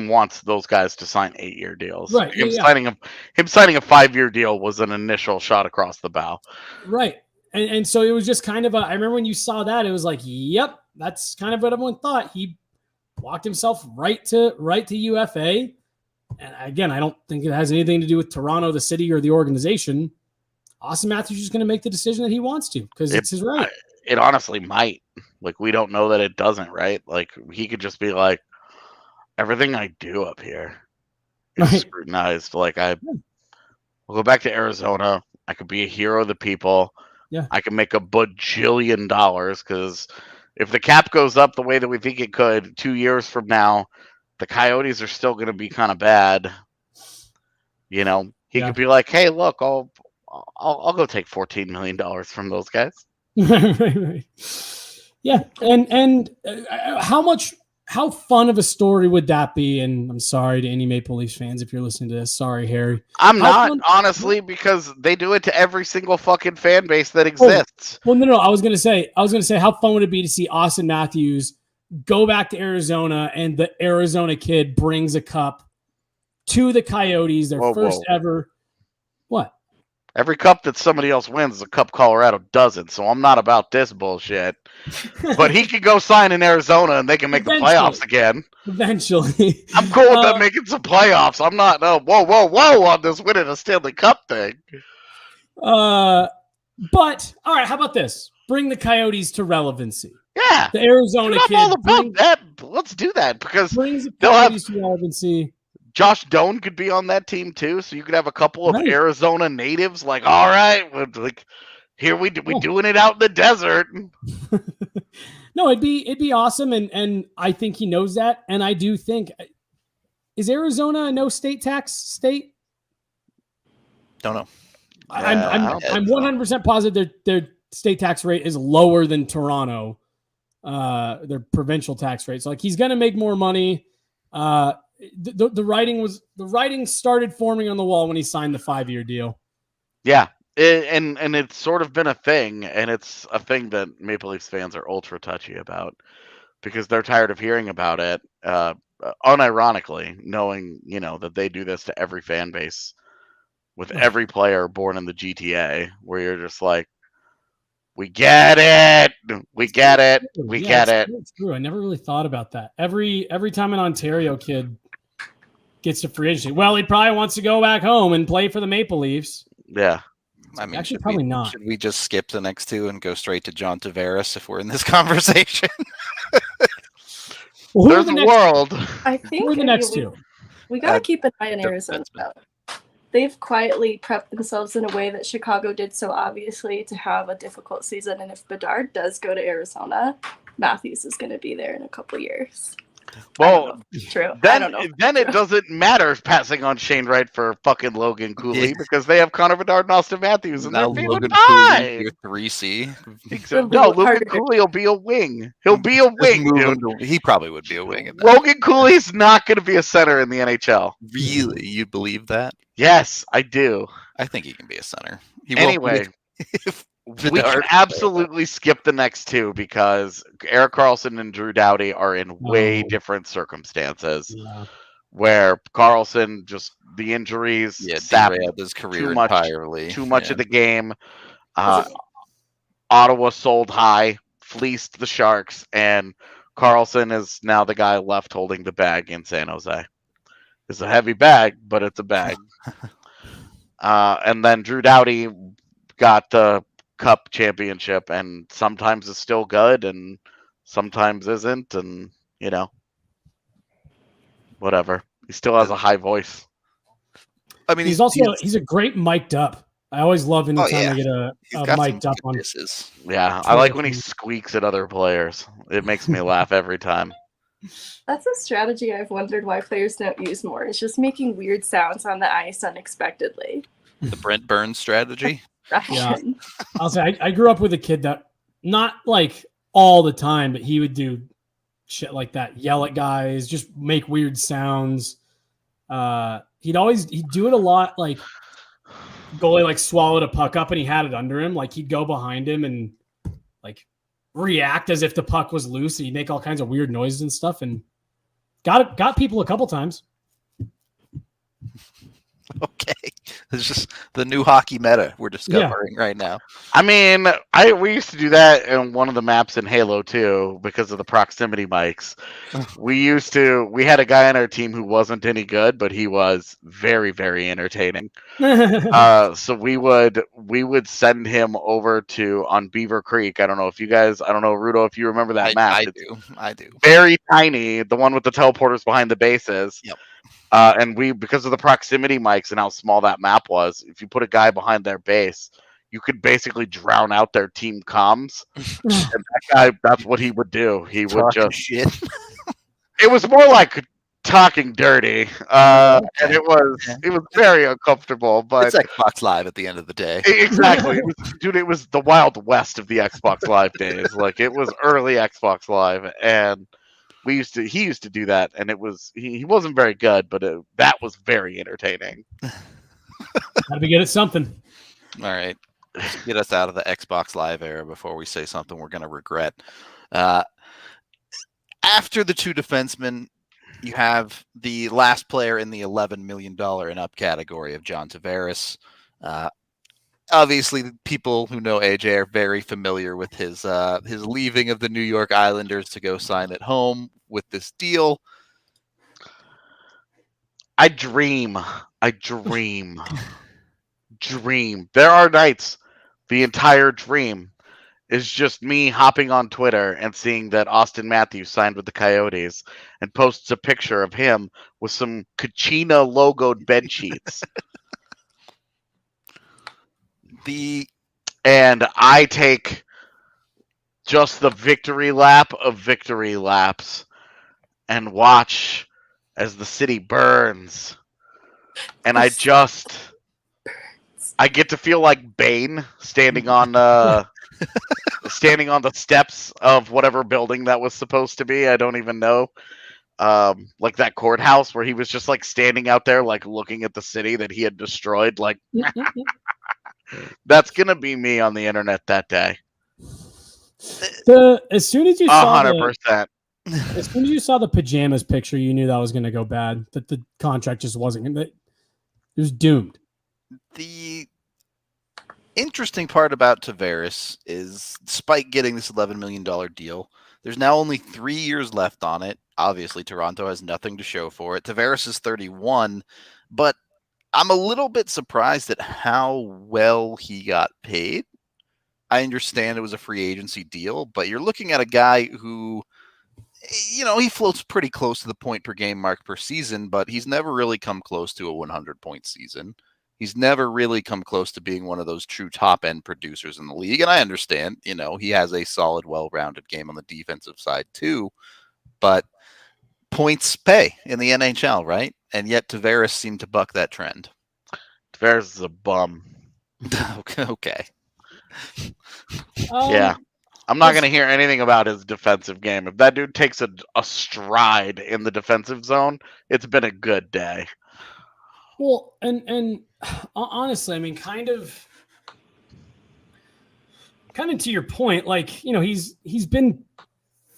wants those guys to sign 8-year deals. Right. Him signing a 5-year deal was an initial shot across the bow. Right. And so it was just kind of I remember when you saw that, it was like, yep, that's kind of what everyone thought. He walked himself right to UFA. And again, I don't think it has anything to do with Toronto, the city, or the organization. Austin Matthews is going to make the decision that he wants to because it's his right. It honestly might. Like, we don't know that it doesn't, right? Like, he could just be like, everything I do up here is scrutinized. Like, I'll go back to Arizona. I could be a hero of the people. Yeah. I can make $1 bajillion because if the cap goes up the way that we think it could 2 years from now, the Coyotes are still going to be kind of bad. You know, he could be like, hey, look, I'll go take $14 million from those guys. Right. Yeah. And how fun of a story would that be? And I'm sorry to any Maple Leafs fans if you're listening to this. Sorry, Harry. I'm not, honestly, because they do it to every single fucking fan base that exists. Well, no. I was gonna say, how fun would it be to see Austin Matthews go back to Arizona and the Arizona kid brings a cup to the Coyotes, their first ever. What? Every cup that somebody else wins is a cup Colorado doesn't, so I'm not about this bullshit. But he could go sign in Arizona and they can make the playoffs again. Eventually. I'm cool with them making some playoffs. I'm not, whoa, on this winning a Stanley Cup thing. But, all right, how about this? Bring the Coyotes to relevancy. Yeah. The Arizona kid. All about that. Let's do that because brings the Coyotes to relevancy. Josh Doan could be on that team too, so you could have a couple of Arizona natives. Like, all right, like here we doing it out in the desert. No, it'd be awesome, and I think he knows that. And I do think, is Arizona a no state tax state? Don't know. I'm 100% positive their state tax rate is lower than Toronto, their provincial tax rate. So like he's gonna make more money. The writing started forming on the wall when he signed the 5-year deal. Yeah, and it's sort of been a thing, and it's a thing that Maple Leafs fans are ultra touchy about because they're tired of hearing about it. Unironically, knowing that they do this to every fan base with every player born in the GTA, where you're just like, we get it. It's true. I never really thought about that. Every time an Ontario kid gets to free agency, well, he probably wants to go back home and play for the Maple Leafs. Yeah. I mean, actually, probably not. Should we just skip the next two and go straight to John Taveras if we're in this conversation? There's a world. I think who are the next two? We got to keep an eye on Arizona. They've quietly prepped themselves in a way that Chicago did so obviously to have a difficult season. And if Bedard does go to Arizona, Matthews is going to be there in a couple of years. Well, true. Then it doesn't matter passing on Shane Wright for fucking Logan Cooley because they have Connor Bedard and Austin Matthews, and now they're Logan Cooley, your 3C. No, Logan Cooley will be a wing. He'll be a wing, dude. He probably would be a wing. Logan Cooley's not going to be a center in the NHL. Really, you believe that? Yes, I do. I think he can be a center. Anyway. We can absolutely skip the next two because Erik Karlsson and Drew Doughty are in way different circumstances. Yeah. Where Karlsson, just the injuries, derailed his career entirely. Too much of the game. Ottawa sold high, fleeced the Sharks, and Karlsson is now the guy left holding the bag in San Jose. It's a heavy bag, but it's a bag. And then Drew Doughty got the Cup championship, and sometimes it's still good, and sometimes isn't, and whatever. He still has a high voice. I mean, he's a great mic'd up. I always love anytime I get a mic'd up on. Yeah, I like when he squeaks at other players. It makes me laugh every time. That's a strategy I've wondered why players don't use more. It's just making weird sounds on the ice unexpectedly. The Brent Burns strategy. Yeah, I'll say I grew up with a kid that not like all the time, but he would do shit like that, yell at guys, just make weird sounds. He'd do it a lot. Like goalie like swallowed a puck up and he had it under him. Like he'd go behind him and like react as if the puck was loose. And he'd make all kinds of weird noises and stuff, and got people a couple times. Okay, it's just the new hockey meta we're discovering right now. I mean, we used to do that in one of the maps in Halo 2 because of the proximity mics. We had a guy on our team who wasn't any good, but he was very, very entertaining. So we would send him over on Beaver Creek. I don't know, Rudolph, if you remember that map. I do. Very tiny, the one with the teleporters behind the bases. Yep. And because of the proximity mics and how small that map was, if you put a guy behind their base, you could basically drown out their team comms. And that guy, that's what he would do. He would just shit. It was more like talking dirty, and it was very uncomfortable. But it's Xbox Live at the end of the day. Exactly, it was the Wild West of the Xbox Live days. Like it was early Xbox Live, and he used to do that, and he wasn't very good, but that was very entertaining. Gotta be good at something. All right, let's get us out of the Xbox Live era before we say something we're going to regret. After the two defensemen, you have the last player in the $11 million and up category of John Taveras. Obviously, people who know AJ are very familiar with his leaving of the New York Islanders to go sign at home with this deal. I dream. There are nights, the entire dream is just me hopping on Twitter and seeing that Austin Matthews signed with the Coyotes and posts a picture of him with some Kachina logoed bed sheets. And I take just the victory lap of victory laps and watch as the city burns. And I get to feel like Bane standing on the steps of whatever building that was supposed to be. I don't even know. Like that courthouse where he was just like standing out there, like looking at the city that he had destroyed. Like that's gonna be me on the internet that day. As soon as you saw 100%. As soon as you saw the pajamas picture, you knew that was going to go bad. That the contract just wasn't. It was doomed. The interesting part about Taveras is, despite getting this $11 million deal, there's now only 3 years left on it. Obviously, Toronto has nothing to show for it. Taveras is 31, but I'm a little bit surprised at how well he got paid. I understand it was a free agency deal, but you're looking at a guy who, he floats pretty close to the point per game mark per season, but he's never really come close to a 100-point season. He's never really come close to being one of those true top-end producers in the league. And I understand, he has a solid, well-rounded game on the defensive side too, but points pay in the NHL, right? And yet Taveras seemed to buck that trend. Taveras is a bum. Okay. Yeah. I'm not going to hear anything about his defensive game. If that dude takes a stride in the defensive zone, it's been a good day. Well, and honestly, I mean, kind of to your point, like, he's been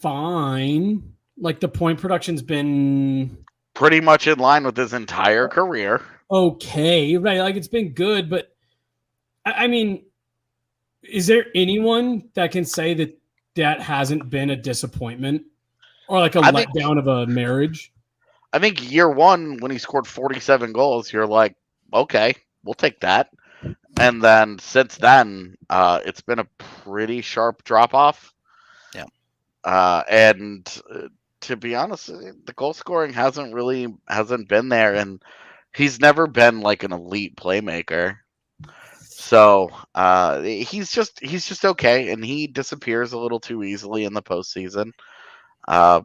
fine. Like the point production's been pretty much in line with his entire career. Okay, right. Like it's been good, but I mean, is there anyone that can say that hasn't been a disappointment or like a letdown of a marriage? I think year one when he scored 47 goals, you're like, okay, we'll take that. And then since then, it's been a pretty sharp drop off. Yeah. And to be honest, the goal scoring hasn't been there, and he's never been like an elite playmaker. So he's just okay, and he disappears a little too easily in the postseason.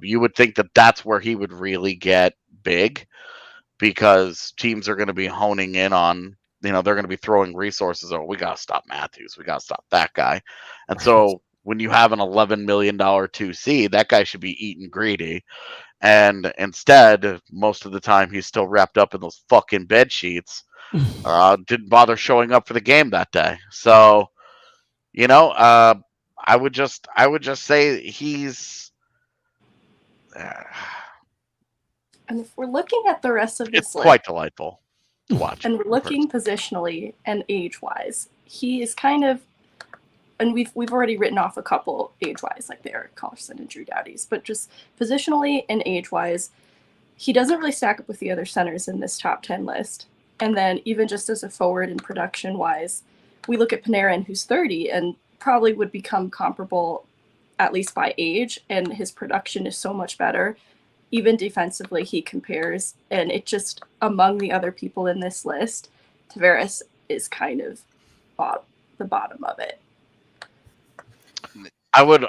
You would think that that's where he would really get big, because teams are going to be honing in on, they're going to be throwing resources. Oh, we got to stop Matthews. We got to stop that guy. And so when you have an $11 million 2C, that guy should be eating greedy. And instead, most of the time, he's still wrapped up in those fucking bed sheets. Didn't bother showing up for the game that day. So, I would just say he's. And if we're looking at the rest of this It's quite delightful to watch. And we're looking positionally and age-wise, he is kind of, and we've already written off a couple age-wise, like the Eric Carlson and Drew Doughty's, but just positionally and age-wise, he doesn't really stack up with the other centers in this top 10 list. And then even just as a forward and production-wise, we look at Panarin, who's 30, and probably would become comparable, at least by age, and his production is so much better. Even defensively, he compares, and it just, among the other people in this list, Taveras is kind of the bottom of it. I would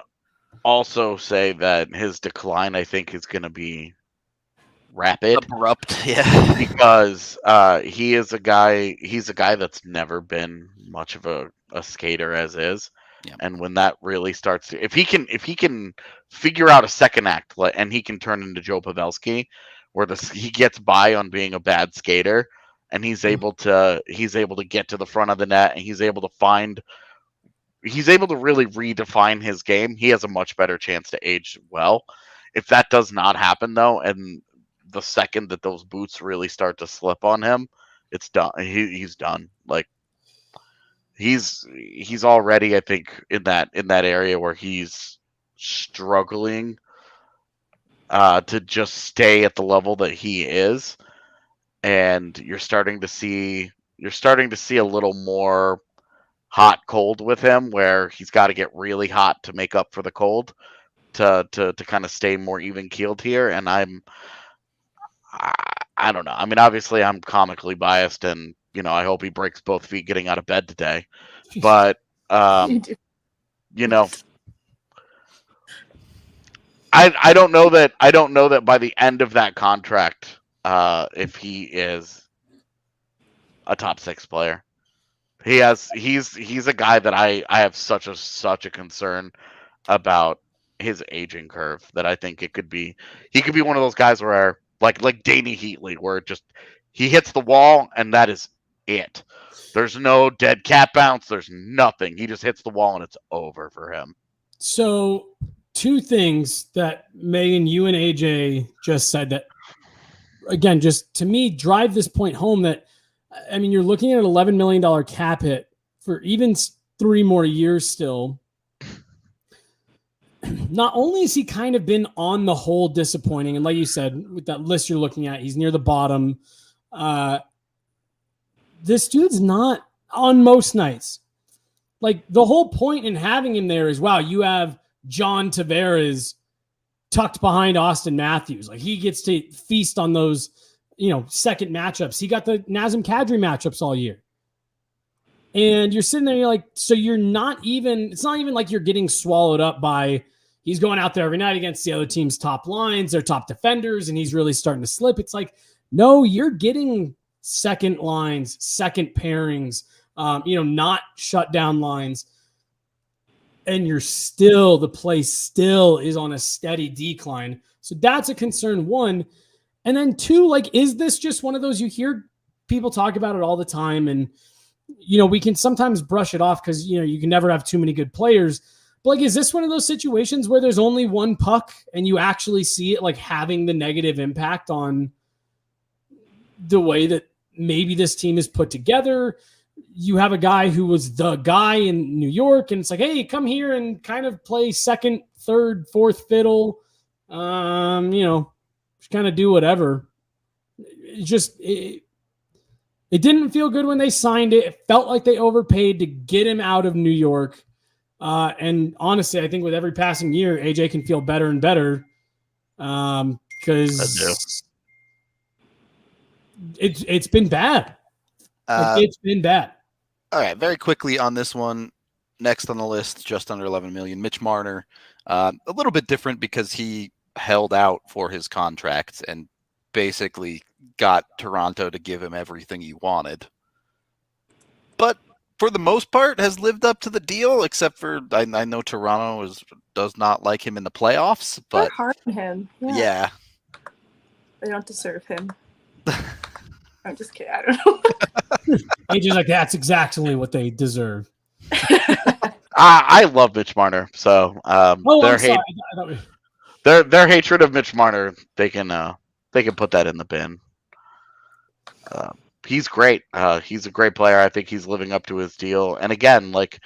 also say that his decline, I think, is going to be rapid, abrupt, yeah, because he's a guy that's never been much of a skater as is. Yeah. And when that really starts to, if he can figure out a second act, and he can turn into Joe Pavelski, where he gets by on being a bad skater, and he's able to get to the front of the net, and he's able to really redefine his game, he has a much better chance to age well. If that does not happen though, and the second that those boots really start to slip on him, it's done. He's done. Like, he's already, I think, in that area where he's struggling to just stay at the level that he is, and you're starting to see a little more hot cold with him, where he's got to get really hot to make up for the cold to kind of stay more even keeled here. And I don't know. I mean, obviously I'm comically biased, and I hope he breaks both feet getting out of bed today. But I don't know that by the end of that contract, if he is a top 6 player. He's a guy that I have such a concern about his aging curve, that I think he could be one of those guys where like Danny Heatley, where he hits the wall and that is it. There's no dead cat bounce. There's nothing. He just hits the wall and it's over for him. So 2 things that Megan, you and AJ just said that, again, just to me drive this point home, that, I mean, you're looking at an $11 million cap hit for even 3 more years still. Not only has he kind of been on the whole disappointing, and like you said, with that list you're looking at, he's near the bottom. This dude's not on most nights. Like, the whole point in having him there is, wow, you have John Taveras tucked behind Austin Matthews. Like, he gets to feast on those, second matchups. He got the Nazem Kadri matchups all year. And you're sitting there, you're like, so it's not even like you're getting swallowed up by, he's going out there every night against the other team's top lines, their top defenders, and he's really starting to slip. It's like, no, you're getting second lines, second pairings, not shut down lines. And the play still is on a steady decline. So that's a concern, 1. And then 2, like, is this just one of those, you hear people talk about it all the time, and, we can sometimes brush it off because, you can never have too many good players. But, like, is this one of those situations where there's only one puck and you actually see it, like, having the negative impact on the way that maybe this team is put together? You have a guy who was the guy in New York, and it's like, hey, come here and kind of play second, third, fourth fiddle. kind of do whatever. It didn't feel good when they signed it. It felt like they overpaid to get him out of New York. And honestly, I think with every passing year, AJ can feel better and better because it's been bad. It's been bad. All right, very quickly on this one. Next on the list, just under 11 million, Mitch Marner. A little bit different because he held out for his contract and basically got Toronto to give him everything he wanted. But for the most part, has lived up to the deal, except for I know Toronto does not like him in the playoffs. But they're hard on him. Yeah. They don't deserve him. I'm just kidding. I don't know. AJ's like, that's exactly what they deserve. I love Mitch Marner, so their hatred of Mitch Marner, they can put that in the bin. He's great. He's a great player. I think he's living up to his deal. And again, like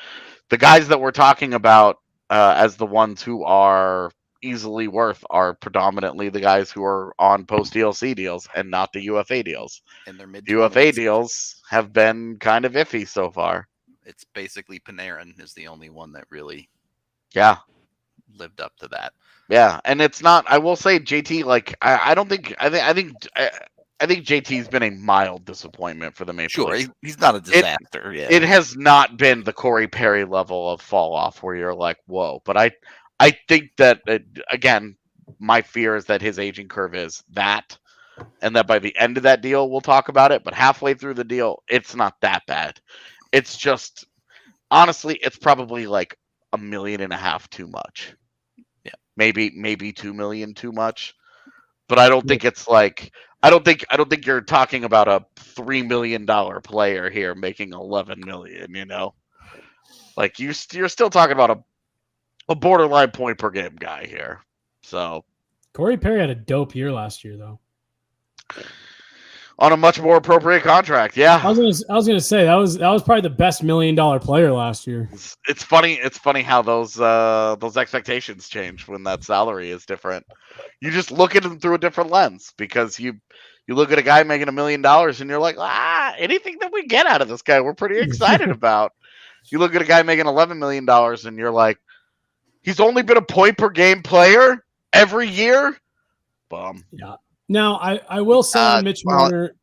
the guys that we're talking about as the ones who are easily worth are predominantly the guys who are on post DLC deals and not the UFA deals. And their UFA deals have been kind of iffy so far. It's basically Panarin is the only one that really lived up to that. Yeah, and it's not. I will say JT. Like I think JT's been a mild disappointment for the Maple Leafs. He's not a disaster. It has not been the Corey Perry level of fall off where you're like, whoa. But I think that again, my fear is that his aging curve is that, and that by the end of that deal we'll talk about it. But halfway through the deal, it's not that bad. It's just, honestly, it's probably like $1.5 million too much. Yeah, maybe 2 million too much. But I don't think it's like I don't think you're talking about a $3 million player here making 11 million. You know, like you're still talking about a borderline point per game guy here. So Corey Perry had a dope year last year, though. On a much more appropriate contract, yeah. I was gonna say that was probably the best $1 million player last year. It's funny how those expectations change when that salary is different. You just look at them through a different lens because you look at a guy making $1 million and you're like, anything that we get out of this guy, we're pretty excited about. You look at a guy making $11 million and you're like, he's only been a point per game player every year. Bum. Yeah. Now, I will say on Mitch Marner.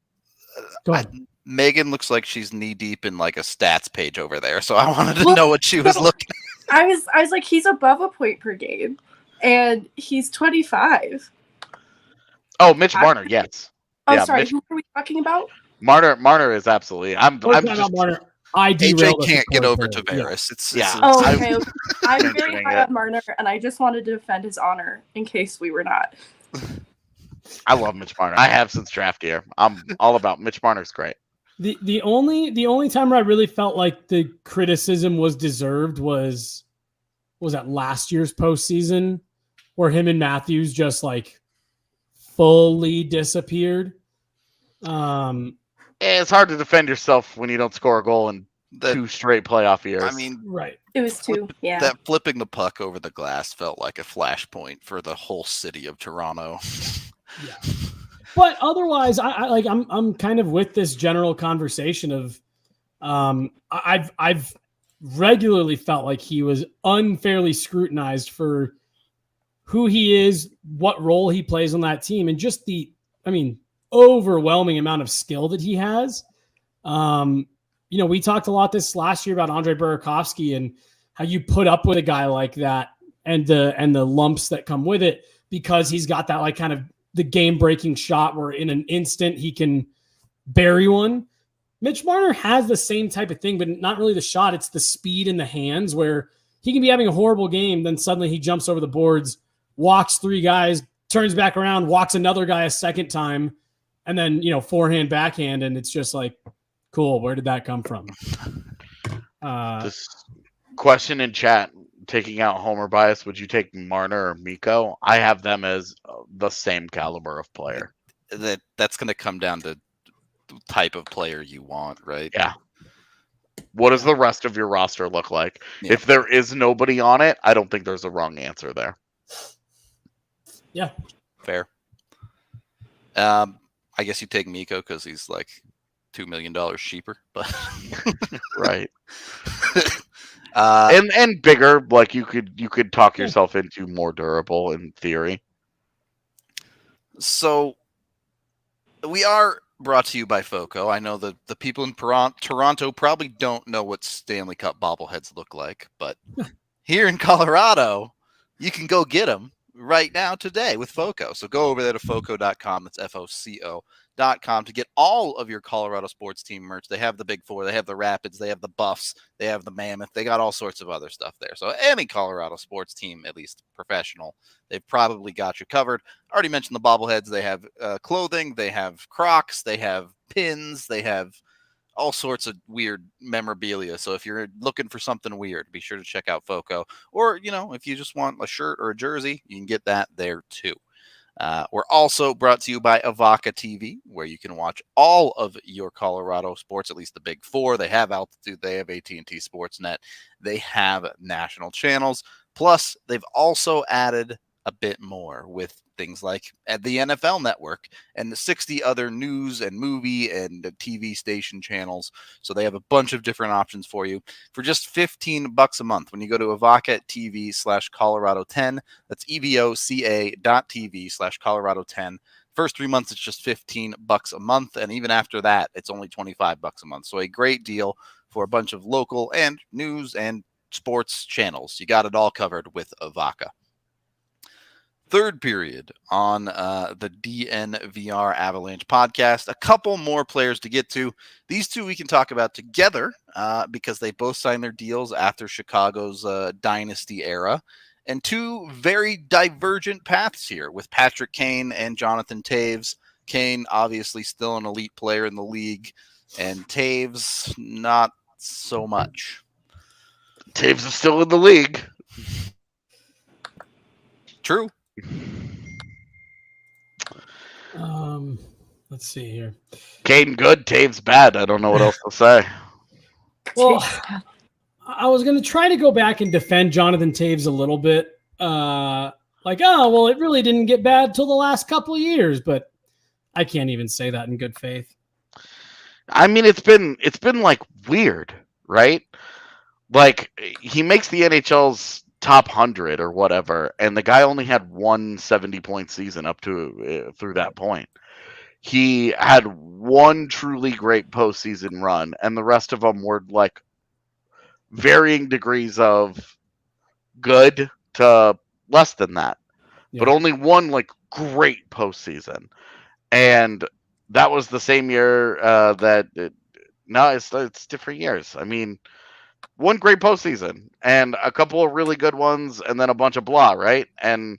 Go ahead. Megan looks like she's knee deep in like a stats page over there, so I wanted to know what she was looking at. I was like, he's above a point per game, and he's 25. Oh, Mitch Marner, yes. Oh, yeah, sorry, who are we talking about? Marner is absolutely. I'm just. Marner. AJ can't get over Taveras. Yeah. Okay. I'm very high on Marner, and I just wanted to defend his honor in case we were not. I love Mitch Marner. I have since draft year. I'm all about Mitch Marner's great. The only time where I really felt like the criticism was deserved was that last year's postseason where him and Matthews just like fully disappeared. It's hard to defend yourself when you don't score a goal in 2 straight playoff years. I mean, right. It was 2. Yeah. That flipping the puck over the glass felt like a flashpoint for the whole city of Toronto. Yeah. But otherwise, I'm kind of with this general conversation of I've regularly felt like he was unfairly scrutinized for who he is, what role he plays on that team, and just the overwhelming amount of skill that he has. We talked a lot this last year about Andre Burakovsky and how you put up with a guy like that and the lumps that come with it because he's got that like kind of the game-breaking shot where in an instant he can bury one. Mitch Marner has the same type of thing, but not really the shot. It's the speed in the hands where he can be having a horrible game, then suddenly he jumps over the boards, walks 3 guys, turns back around, walks another guy a second time, and then, forehand, backhand, and it's just like, cool, where did that come from? This question in chat, taking out Homer bias, would you take Marner or Mikko? I have them as the same caliber of player. That's going to come down to the type of player you want, right? Yeah. What does the rest of your roster look like? Yeah. If there is nobody on it, I don't think there's a wrong answer there. Yeah. Fair. I guess you take Miko because he's like $2 million cheaper, but Right. uh, And bigger, like you could talk yourself into more durable in theory. so we are brought to you by FOCO. I know that the people in Toronto probably don't know what Stanley Cup bobbleheads look like, but here in Colorado, you can go get them right now today with FOCO. So go over there to FOCO.com. That's FOCO.com to get all of your Colorado sports team merch. They have the Big Four. They have the Rapids. They have the Buffs. They have the Mammoth. They got all sorts of other stuff there. So any Colorado sports team, at least professional, they've probably got you covered. I already mentioned the bobbleheads. They have clothing. They have Crocs. They have pins. They have all sorts of weird memorabilia. So if you're looking for something weird, be sure to check out FOCO. Or, if you just want a shirt or a jersey, you can get that there too. We're also brought to you by Avaca TV, where you can watch all of your Colorado sports, at least the Big Four. They have Altitude. They have AT&T Sportsnet. They have national channels. Plus, they've also added a bit more with things like the NFL Network and the 60 other news and movie and TV station channels. So they have a bunch of different options for you for just $15 a month. When you go to Avaca TV/Colorado10, that's EVOCA.TV/Colorado10. First 3 months, it's just $15 a month. And even after that, it's only $25 a month. So a great deal for a bunch of local and news and sports channels. You got it all covered with Avaca. Third period on the DNVR Avalanche podcast. A couple more players to get to. These two we can talk about together because they both signed their deals after Chicago's dynasty era. And two very divergent paths here with Patrick Kane and Jonathan Taves. Kane, obviously still an elite player in the league, and Taves, not so much. Taves is still in the league. True. Let's see here. Kane good, Taves bad. I don't know what else to say. Well, I was going to try to go back and defend Jonathan Taves a little bit. It really didn't get bad till the last couple of years, but I can't even say that in good faith. I mean, it's been like weird, right? Like he makes the NHL's top 100 or whatever, and the guy only had one 70-point season up to through that point. He had one truly great postseason run, and the rest of them were like varying degrees of good to less than that, but only one like great postseason, and that was the same year it's different years. I mean, one great postseason and a couple of really good ones, and then a bunch of blah, right? And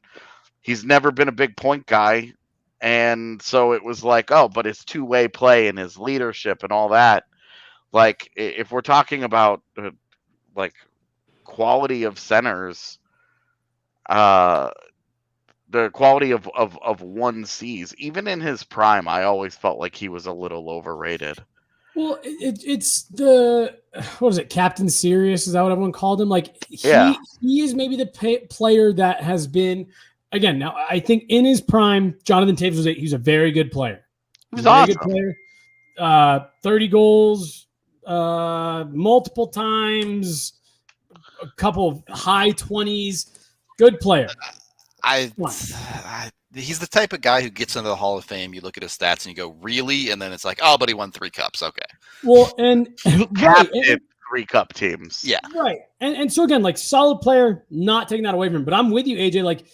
he's never been a big point guy, and so it was like, oh, but his two-way play and his leadership and all that. Like, if we're talking about like quality of centers, the quality of 1Cs, even in his prime, I always felt like he was a little overrated. Well, it's the, what is it, Captain Serious? Is that what everyone called him? Like, he is maybe the player that has been, again, now I think in his prime, Jonathan Taves he's a very good player. He was awesome. Good player. 30 goals, multiple times, a couple of high 20s. Good player. He's the type of guy who gets into the Hall of Fame. You look at his stats and you go, really? And then it's like, oh, but he won 3 cups. Okay. Well, and captain 3 cup teams. Yeah. Right. And so again, like, solid player, not taking that away from him. But I'm with you, AJ. Like,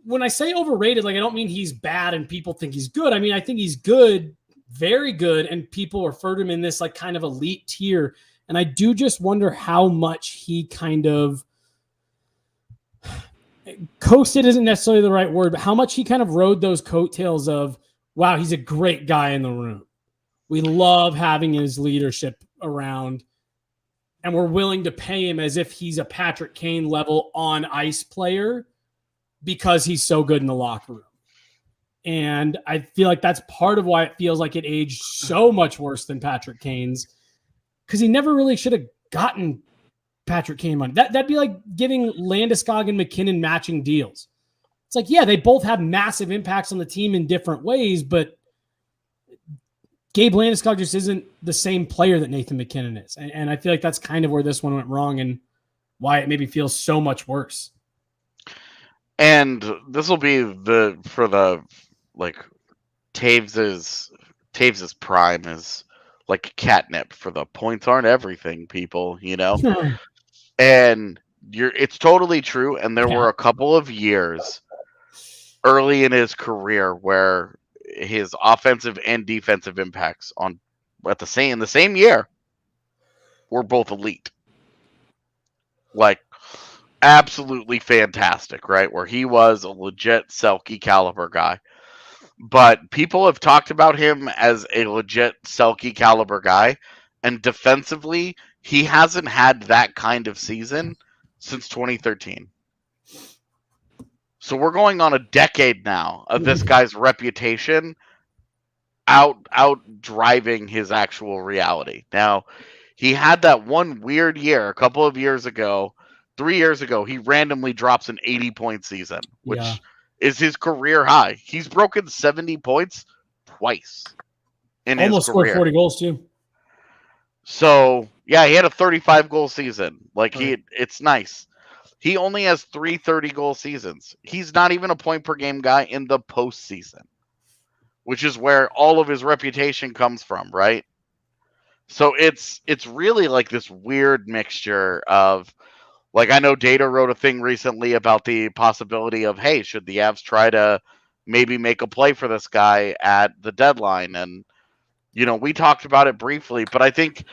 when I say overrated, like, I don't mean he's bad and people think he's good. I mean, I think he's good, very good, and people refer to him in this like kind of elite tier. And I do just wonder how much he kind of coasted isn't necessarily the right word, but how much he kind of rode those coattails of, wow, he's a great guy in the room. We love having his leadership around, and we're willing to pay him as if he's a Patrick Kane level on ice player because he's so good in the locker room. And I feel like that's part of why it feels like it aged so much worse than Patrick Kane's, because he never really should have gotten Patrick Kane money. That'd be like giving Landeskog and MacKinnon matching deals. it's like, yeah, they both have massive impacts on the team in different ways, but Gabe Landeskog just isn't the same player that Nathan MacKinnon is. And I feel like that's kind of where this one went wrong and why it maybe feels so much worse. And this will be for the like Taves's prime is like catnip for the points aren't everything, people, you know? And it's totally true. And there were a couple of years early in his career where his offensive and defensive impacts in the same year were both elite. Like absolutely fantastic, right? Where he was a legit Selke caliber guy. But people have talked about him as a legit Selke caliber guy, and defensively, he hasn't had that kind of season since 2013. So we're going on a decade now of this guy's reputation out driving his actual reality. Now, he had that one weird year a couple of years ago, 3 years ago, he randomly drops an 80-point season, which is his career high. He's broken 70 points twice in almost his career. Scored 40 goals too. So, yeah, he had a 35-goal season. Like, it's nice. He only has 3 30-goal seasons. He's not even a point-per-game guy in the postseason, which is where all of his reputation comes from, right? So it's really like this weird mixture of, like, I know Data wrote a thing recently about the possibility of, hey, should the Avs try to maybe make a play for this guy at the deadline? And, you know, we talked about it briefly, but I think,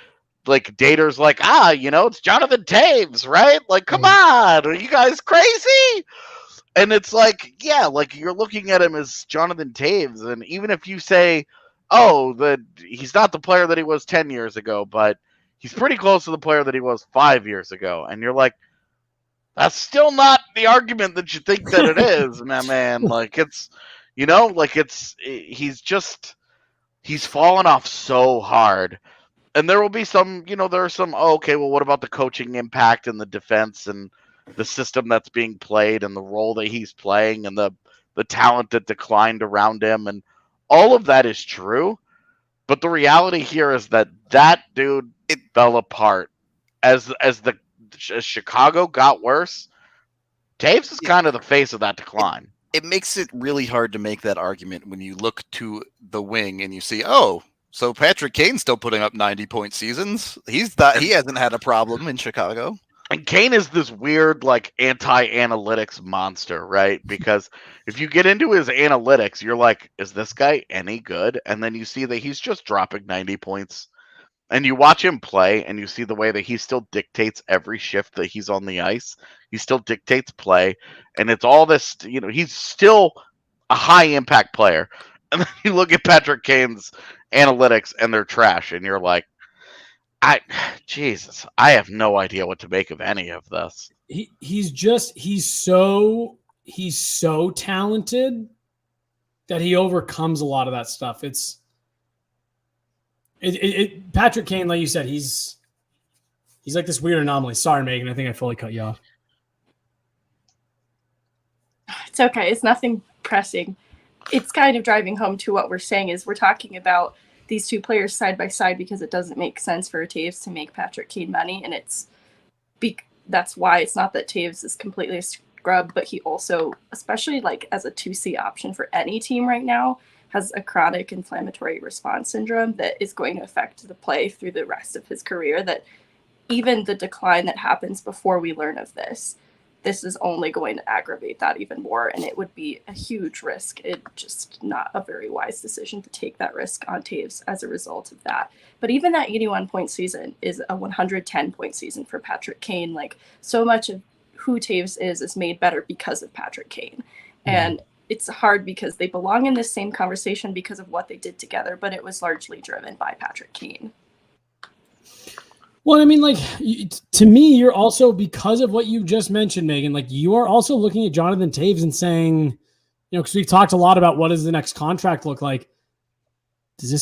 like, Dater's like, it's Jonathan Taves, right? Like, come on, are you guys crazy? And it's like, yeah, like, you're looking at him as Jonathan Taves, and even if you say, he's not the player that he was 10 years ago, but he's pretty close to the player that he was 5 years ago, and you're like, that's still not the argument that you think that it is, man. Like, it's, he's fallen off so hard. And there will be some, there are some, what about the coaching impact and the defense and the system that's being played and the role that he's playing and the talent that declined around him. And all of that is true. But the reality here is that dude, it fell apart. As Chicago got worse, Taves is kind of the face of that decline. It makes it really hard to make that argument when you look to the wing and you see, so Patrick Kane's still putting up 90-point seasons. He hasn't had a problem in Chicago. And Kane is this weird, like, anti-analytics monster, right? Because if you get into his analytics, you're like, is this guy any good? And then you see that he's just dropping 90 points. And you watch him play, and you see the way that he still dictates every shift that he's on the ice. He still dictates play. And it's all this, he's still a high-impact player. And then you look at Patrick Kane's analytics, and they're trash. And you're like, Jesus, I have no idea what to make of any of this. He's so talented that he overcomes a lot of that stuff. Patrick Kane, like you said, he's like this weird anomaly. Sorry, Megan, I think I fully cut you off. It's okay. It's nothing pressing. It's kind of driving home to what we're saying is we're talking about these two players side by side because it doesn't make sense for Taves to make Patrick Kane money. And that's why it's not that Taves is completely a scrub, but he also, especially like as a 2C option for any team right now, has a chronic inflammatory response syndrome that is going to affect the play through the rest of his career, that even the decline that happens before we learn of this is only going to aggravate that even more, and it would be a huge risk. It's just not a very wise decision to take that risk on Taves as a result of that. But even that 81-point season is a 110-point season for Patrick Kane. Like, so much of who Taves is made better because of Patrick Kane. And it's hard because they belong in this same conversation because of what they did together, but it was largely driven by Patrick Kane. Well, I mean, like, to me, you're also, because of what you just mentioned, Megan, like, you are also looking at Jonathan Taves and saying, because we've talked a lot about what does the next contract look like. Does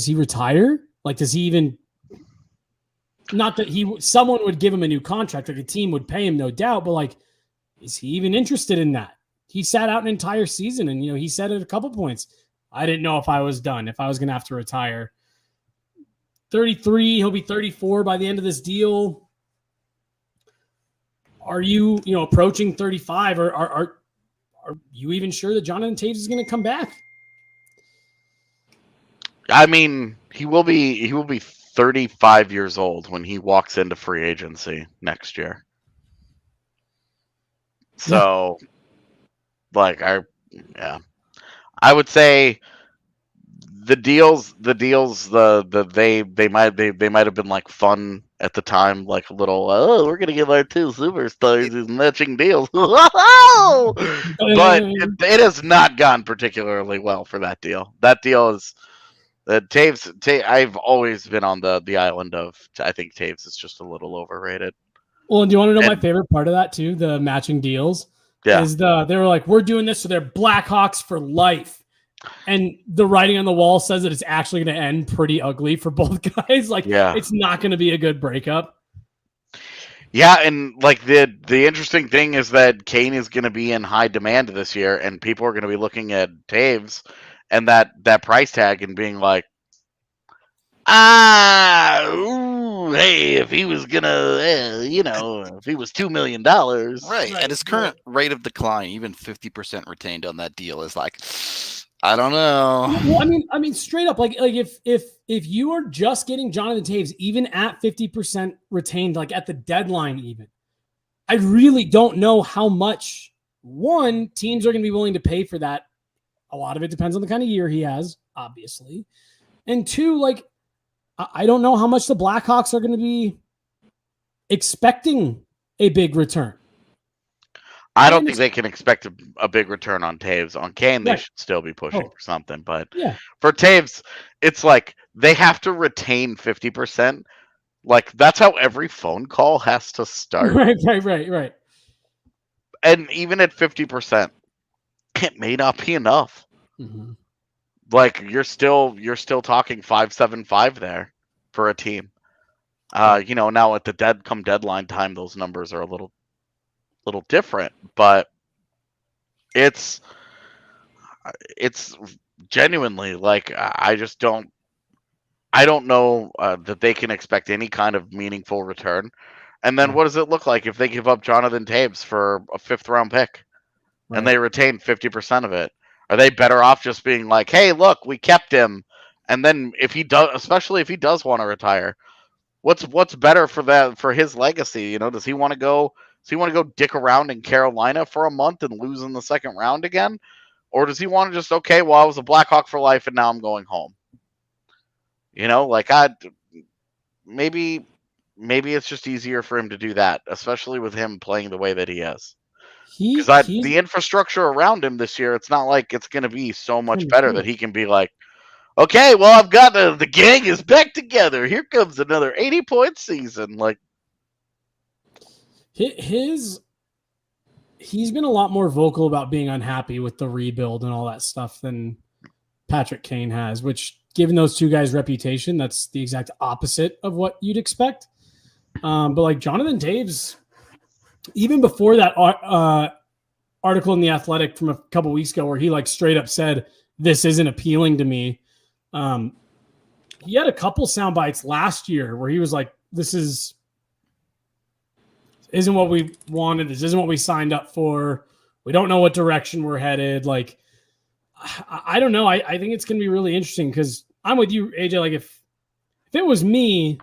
he retire? Like, does he even, not that someone would give him a new contract, like a team would pay him, no doubt, but like, is he even interested in that? he sat out an entire season, and he said at a couple points, I didn't know if I was done, if I was going to have to retire. 33, he'll be 34 by the end of this deal. Are you, approaching 35, or are you even sure that Jonathan Taves is going to come back? I mean, he will be 35 years old when he walks into free agency next year. So, I would say the deals, they might have been like fun at the time, like a little, we're gonna give our two superstars these matching deals, but it has not gone particularly well for that deal. That deal is Taves. I've always been on the island of, I think Taves is just a little overrated. Well, and do you want to know my favorite part of that too? The matching deals. Yeah. Is they were like, we're doing this so they're Blackhawks for life. And the writing on the wall says that it's actually going to end pretty ugly for both guys. It's not going to be a good breakup. Yeah, and the interesting thing is that Kane is going to be in high demand this year, and people are going to be looking at Taves and that price tag and being like, hey, if he was gonna, if he was $2 million, right? At his current rate of decline, even 50% retained on that deal is like, I don't know. Well, I mean, straight up, if you are just getting Jonathan Taves, even at 50% retained, at the deadline, even, I really don't know how much teams are going to be willing to pay for that. A lot of it depends on the kind of year he has, obviously, and two, I don't know how much the Blackhawks are going to be expecting a big return. I don't think they can expect a big return on Taves. On Kane, they should still be pushing for something. But for Taves, it's like they have to retain 50%. That's how every phone call has to start. Right. And even at 50%, it may not be enough. Mm-hmm. You're still talking 5.75 there for a team. Now at the come deadline time, those numbers are a little different, but it's genuinely I don't know that they can expect any kind of meaningful return. And then what does it look like if they give up Jonathan Taves for a 5th round pick and they retain 50% of it? Are they better off just being like, hey, look, we kept him, and then if he does, especially if he does want to retire, what's better for his legacy? Does he want to go dick around in Carolina for a month and lose in the 2nd round again? Or does he want to just, I was a Blackhawk for life and now I'm going home? Maybe it's just easier for him to do that, especially with him playing the way that he is. Because the infrastructure around him this year, it's not like it's going to be so much better that he can be like, okay, well, I've got the gang is back together. Here comes another 80-point season. He's been a lot more vocal about being unhappy with the rebuild and all that stuff than Patrick Kane has, which, given those two guys' reputation, that's the exact opposite of what you'd expect. But Jonathan Taves, even before that article in The Athletic from a couple weeks ago where he straight up said, this isn't appealing to me. He had a couple sound bites last year where he was like, this isn't what we wanted. This isn't what we signed up for. We don't know what direction we're headed. I don't know. I think it's going to be really interesting because I'm with you, AJ. If it was me,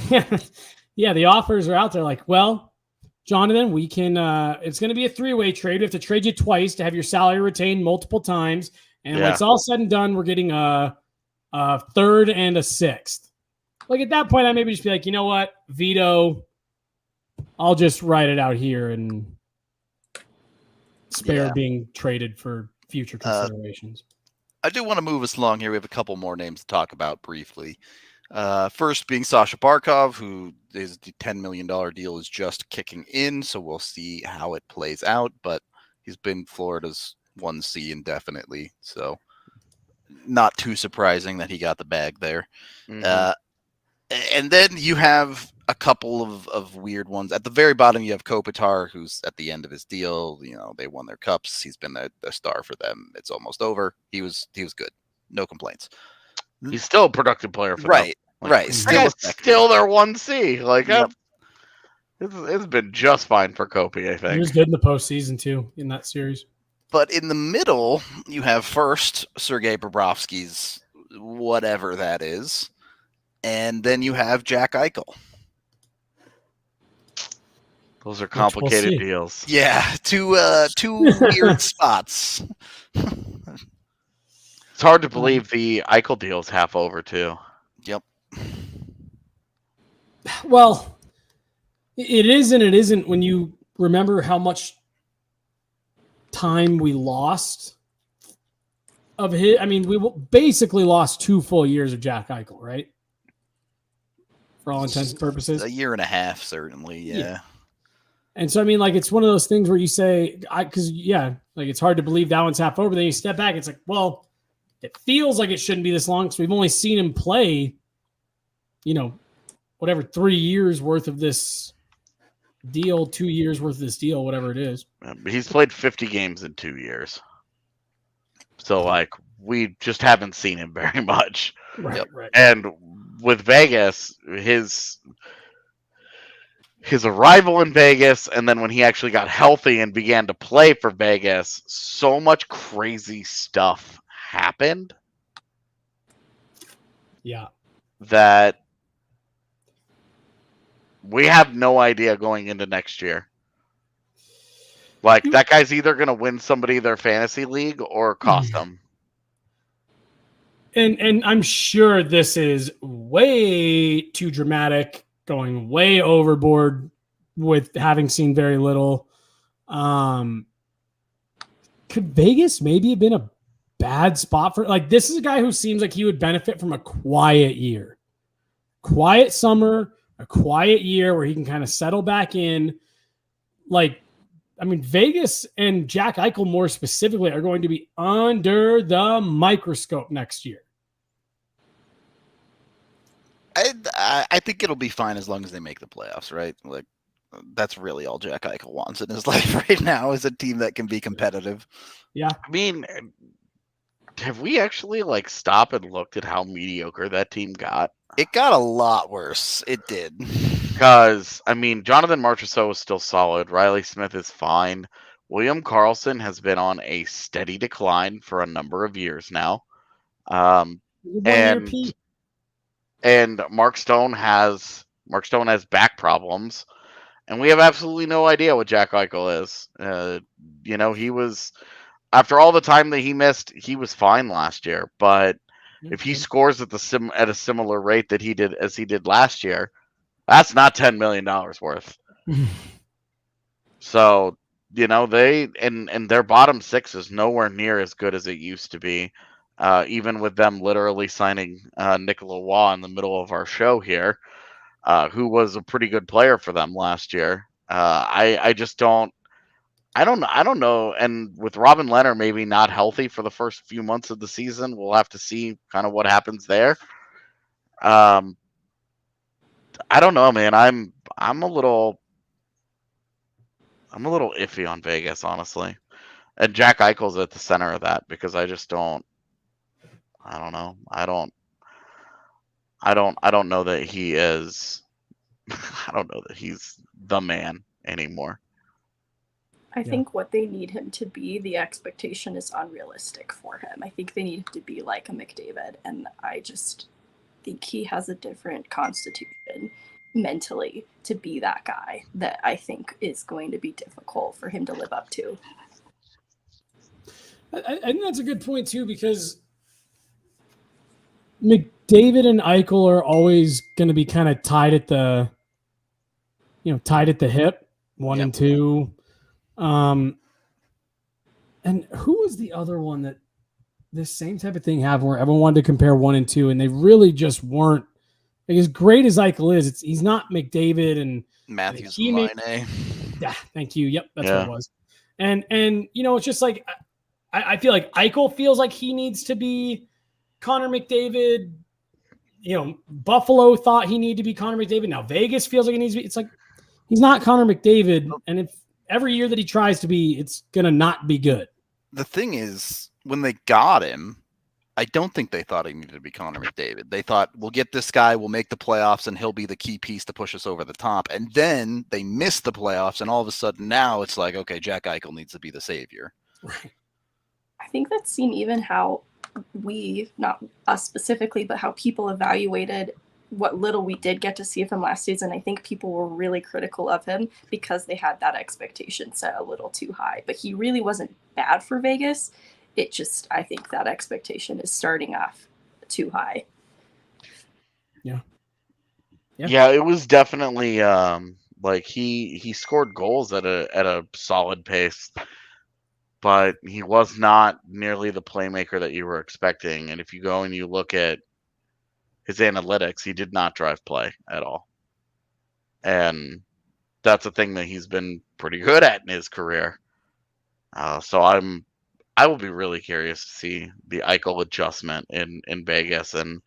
the offers are out there. Well, Jonathan, we can, it's going to be a 3-way trade. We have to trade you twice to have your salary retained multiple times. And when it's all said and done, we're getting a 3rd and a 6th. At that point, I maybe just be like, you know what, veto. I'll just write it out here and spare being traded for future considerations. I do want to move us along here. We have a couple more names to talk about briefly. First being Sasha Barkov, who is the $10 million deal is just kicking in, so we'll see how it plays out. But he's been Florida's 1C indefinitely, so not too surprising that he got the bag there. Mm-hmm. And then you have a couple of weird ones. At the very bottom, you have Kopitar, who's at the end of his deal. They won their cups. He's been a star for them. It's almost over. He was good. No complaints. He's still a productive player for them. Right. Like, Right. That Still guy's effective. still their 1C. Like, Yep. it's been just fine for Kopi, I think. He was good in the postseason too in that series. But in the middle, you have first Sergei Bobrovsky's whatever that is, and then you have Jack Eichel. Those are complicated see. deals. Yeah, two weird spots. It's hard to believe the Eichel deal's half over, too. Yep. Well, it is and it isn't when you remember how much time we lost of his. I mean, we basically lost 2 full years of Jack Eichel, right? For all intents and purposes. A year and a half, certainly, yeah. And so, I mean, like, it's one of those things where you say, because, like, it's hard to believe that one's half over. Then you step back. It's like, well, it feels like it shouldn't be this long because we've only seen him play, 3 years worth of this deal, 2 years worth of this deal, whatever it is. He's played 50 games in 2 years. So, like, we just haven't seen him very much. Right, right. And with Vegas, his arrival in Vegas, and then when he actually got healthy and began to play for Vegas, so much crazy stuff happened. Yeah. That we have no idea going into next year. Like, that guy's either going to win somebody their fantasy league or cost them. And I'm sure this is way too dramatic, going way overboard with having seen very little. Could Vegas maybe have been a bad spot for, like, this is a guy who seems like he would benefit from a quiet year, quiet summer, a quiet year where he can kind of settle back in. Like, I mean, Vegas and Jack Eichel more specifically are going to be under the microscope next year. I think it'll be fine as long as they make the playoffs, right? Like, that's really all Jack Eichel wants in his life right now, is a team that can be competitive. Yeah. I mean, have we actually, like, stopped and looked at how mediocre that team got? It got a lot worse. It did. Because, I mean, Jonathan Marchessault is still solid. Riley Smith is fine. William Karlsson has been on a steady decline for a number of years now. And Mark Stone has back problems. And we have absolutely no idea what Jack Eichel is. He was, after all the time that he missed, he was fine last year. But if he scores at a similar rate that he did last year, that's not $10 million worth. So, and their bottom six is nowhere near as good as it used to be. Even with them literally signing Nicolas Waugh in the middle of our show here, who was a pretty good player for them last year. I don't know. And with Robin Leonard maybe not healthy for the first few months of the season, we'll have to see kind of what happens there. I don't know, man. I'm a little iffy on Vegas, honestly. And Jack Eichel's at the center of that because I just don't. I don't know. I don't know that he is. I don't know that he's the man anymore. I think what they need him to be, the expectation is unrealistic for him. I think they need him to be like a McDavid, and I just think he has a different constitution mentally to be that guy that I think is going to be difficult for him to live up to. I think that's a good point too, because McDavid and Eichel are always going to be kind of tied at the hip, 1 and 2. And who was the other one that this same type of thing happened where everyone wanted to compare 1 and 2, and they really just weren't, like, as great as Eichel is. He's not McDavid and Matthews. Yeah, thank you. Yep, that's what it was. And it's just like I feel like Eichel feels like he needs to be Connor McDavid Buffalo thought he needed to be Connor McDavid. Now Vegas feels like he needs to be. It's like he's not Connor McDavid, and if every year that he tries to be, it's gonna not be good. The thing is, when they got him, I don't think they thought he needed to be Connor McDavid. They thought, we'll get this guy, we'll make the playoffs, and he'll be the key piece to push us over the top. And then they missed the playoffs, and all of a sudden now it's like, okay, Jack Eichel needs to be the savior. Right. I think that's seen even how we, not us specifically, but how people evaluated what little we did get to see of him last season. I think people were really critical of him because they had that expectation set a little too high. But he really wasn't bad for Vegas. It just, I think that expectation is starting off too high. Yeah. Yeah, it was definitely like he scored goals at a solid pace, but he was not nearly the playmaker that you were expecting. And if you go and you look at his analytics, he did not drive play at all. And that's a thing that he's been pretty good at in his career. So I will be really curious to see the Eichel adjustment in Vegas, and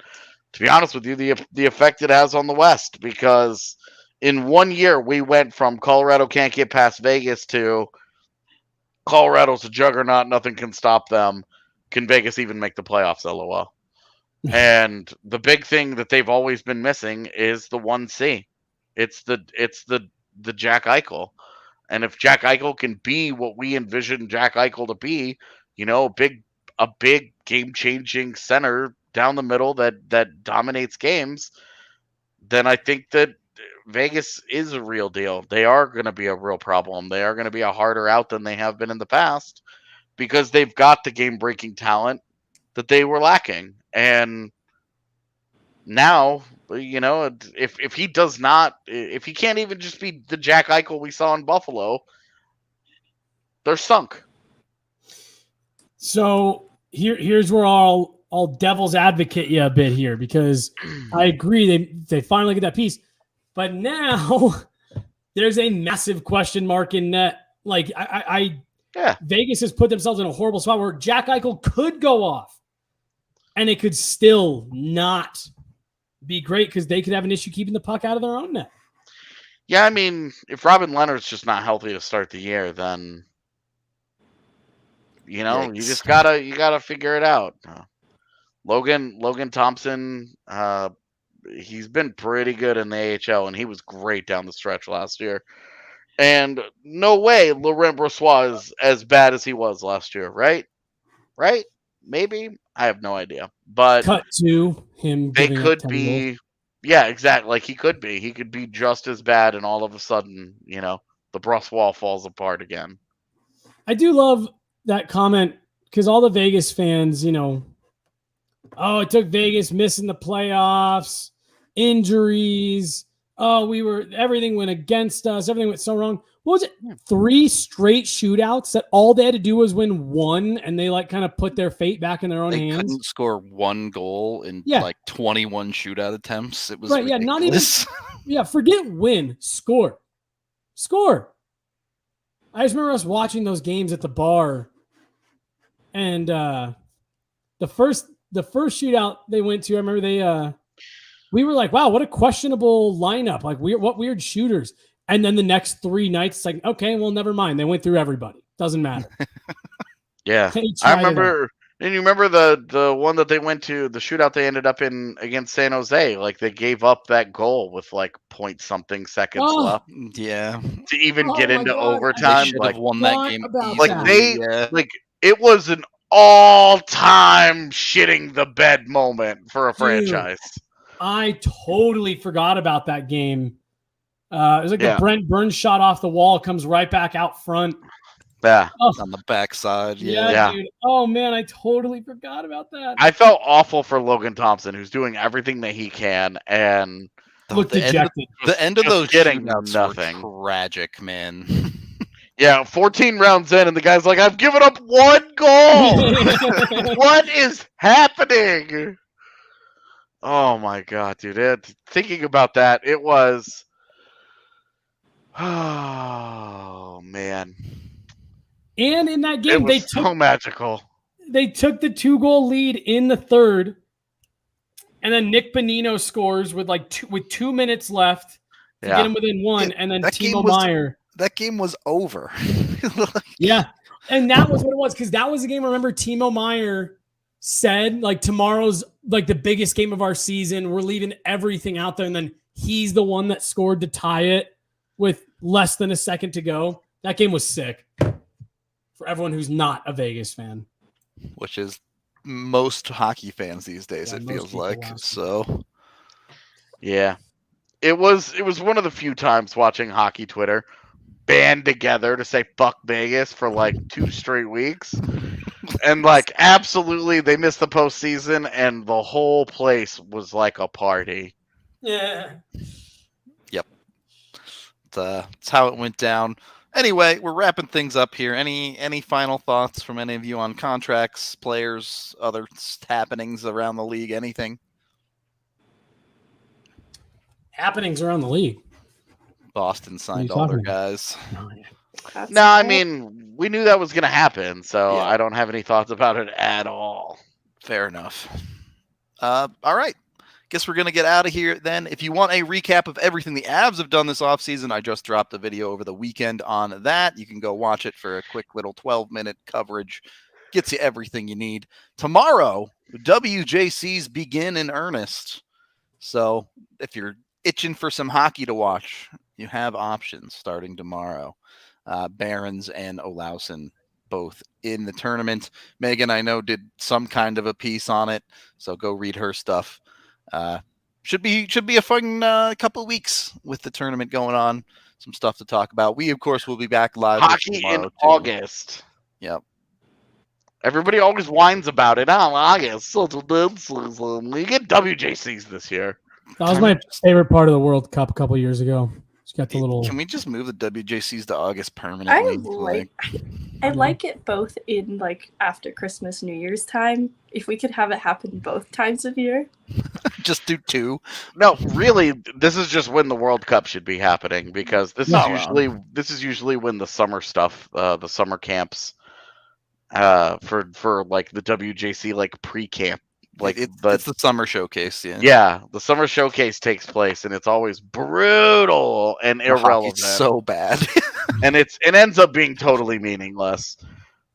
to be honest with you, the effect it has on the West, because in 1 year we went from Colorado can't get past Vegas to Colorado's a juggernaut, nothing can stop them. Can Vegas even make the playoffs? LOL. And the big thing that they've always been missing is the 1C. It's the Jack Eichel. And if Jack Eichel can be what we envision Jack Eichel to be, a big game-changing center down the middle that dominates games, then I think that Vegas is a real deal. They are going to be a real problem. They are going to be a harder out than they have been in the past, because they've got the game-breaking talent that they were lacking. And now, if he does not, if he can't even just be the Jack Eichel we saw in Buffalo, they're sunk. So here's where I'll devil's advocate you a bit here, because I agree they finally get that piece, but now there's a massive question mark in net. Like Vegas has put themselves in a horrible spot where Jack Eichel could go off, and it could still not be great because they could have an issue keeping the puck out of their own net. Yeah, I mean, if Robin Leonard's just not healthy to start the year, then you just gotta figure it out. Logan Thompson, he's been pretty good in the AHL, and he was great down the stretch last year. And no way Laurent Brossoit is as bad as he was last year, right? Right? Maybe, I have no idea. But cut to him. They could be, yeah, exactly. Like he could be just as bad, and all of a sudden, the Brossoit falls apart again. I do love that comment, because all the Vegas fans, it took Vegas missing the playoffs, injuries. Everything went against us. Everything went so wrong. What was it? 3 straight shootouts that all they had to do was win one, and they kind of put their fate back in their own hands. They couldn't score 1 goal in 21 shootout attempts. It was right. Ridiculous. Yeah, not even. Forget win. Score. I just remember us watching those games at the bar, and the first shootout they went to, I remember we were like, wow, what a questionable lineup. Like, what weird shooters. And then the next 3 nights, it's like, okay, well, never mind. They went through everybody. Doesn't matter. Yeah. I remember. And you remember the one that they went to, the shootout they ended up in against San Jose? Like, they gave up that goal with point something seconds left. Yeah. To even get into overtime. They should have won that game. It was an all-time shitting the bed moment for a franchise. I totally forgot about that game. It was like the Brent Burns shot off the wall, comes right back out front. Yeah. On the backside. Yeah, dude. Oh, man, I totally forgot about that. I felt awful for Logan Thompson, who's doing everything that he can, and looked dejected. The end of those getting nothing. Tragic, man. Yeah, 14 rounds in, and the guy's like, I've given up 1 goal. What is happening? Oh, my God, dude. Thinking about that, it was... Oh, man. And in that game, so magical. They took the 2-goal lead in the third, and then Nick Bonino scores with 2 minutes left to get him within one, and then Timo Meier. That game was over. Yeah, and that was what it was, because that was the game. I remember Timo Meier said, tomorrow's the biggest game of our season. We're leaving everything out there, and then he's the one that scored to tie it with less than a second to go. That game was sick for everyone who's not a Vegas fan. Which is most hockey fans these days, it feels like. So, yeah, it was one of the few times watching hockey Twitter band together to say "fuck Vegas" for 2 straight weeks, and absolutely they missed the postseason, and the whole place was like a party. Yeah. Yep. That's how it went down. Anyway, we're wrapping things up here. Any final thoughts from any of you on contracts, players, other happenings around the league? Anything? Happenings around the league. Boston signed all their guys. No, I mean, we knew that was going to happen, so I don't have any thoughts about it at all. Fair enough. All right. Guess we're going to get out of here then. If you want a recap of everything the Avs have done this offseason, I just dropped a video over the weekend on that. You can go watch it for a quick little 12-minute coverage. Gets you everything you need. Tomorrow, WJCs begin in earnest. So if you're itching for some hockey to watch, you have options starting tomorrow. Barons and Olausson both in the tournament. Megan, I know, did some kind of a piece on it, so go read her stuff. Should be a fun couple of weeks with the tournament going on. Some stuff to talk about. We, of course, will be back live hockey in August. Yep. Everybody always whines about it. Oh, August, such a dead season. We get WJCs this year. That was my favorite part of the World Cup a couple years ago. Just got the little. Can we just move the WJCs to August permanently? I like it both in after Christmas, New Year's time. If we could have it happen both times of year. Just do 2. No, really, this is just when the World Cup should be happening, because this is usually when the summer stuff, the summer camps, for the WJC pre-camp. It's the summer showcase, Yeah, the summer showcase takes place, and it's always brutal and irrelevant. So bad. And it ends up being totally meaningless,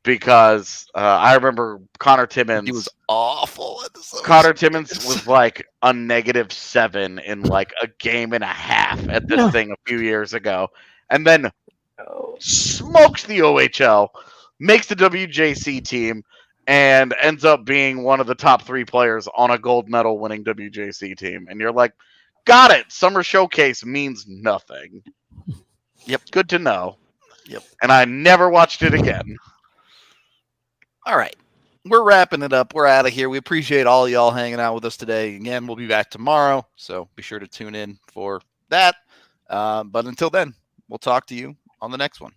because I remember Connor Timmins. He was awful at the summer. Connor Timmins was a -7 in a game and a half at this thing a few years ago, and then smokes the OHL, makes the WJC team, and ends up being one of the top 3 players on a gold medal winning WJC team. And you're like, got it. Summer showcase means nothing. Yep. Good to know. Yep. And I never watched it again. All right. We're wrapping it up. We're out of here. We appreciate all y'all hanging out with us today. Again, we'll be back tomorrow, so be sure to tune in for that. But until then, we'll talk to you on the next one.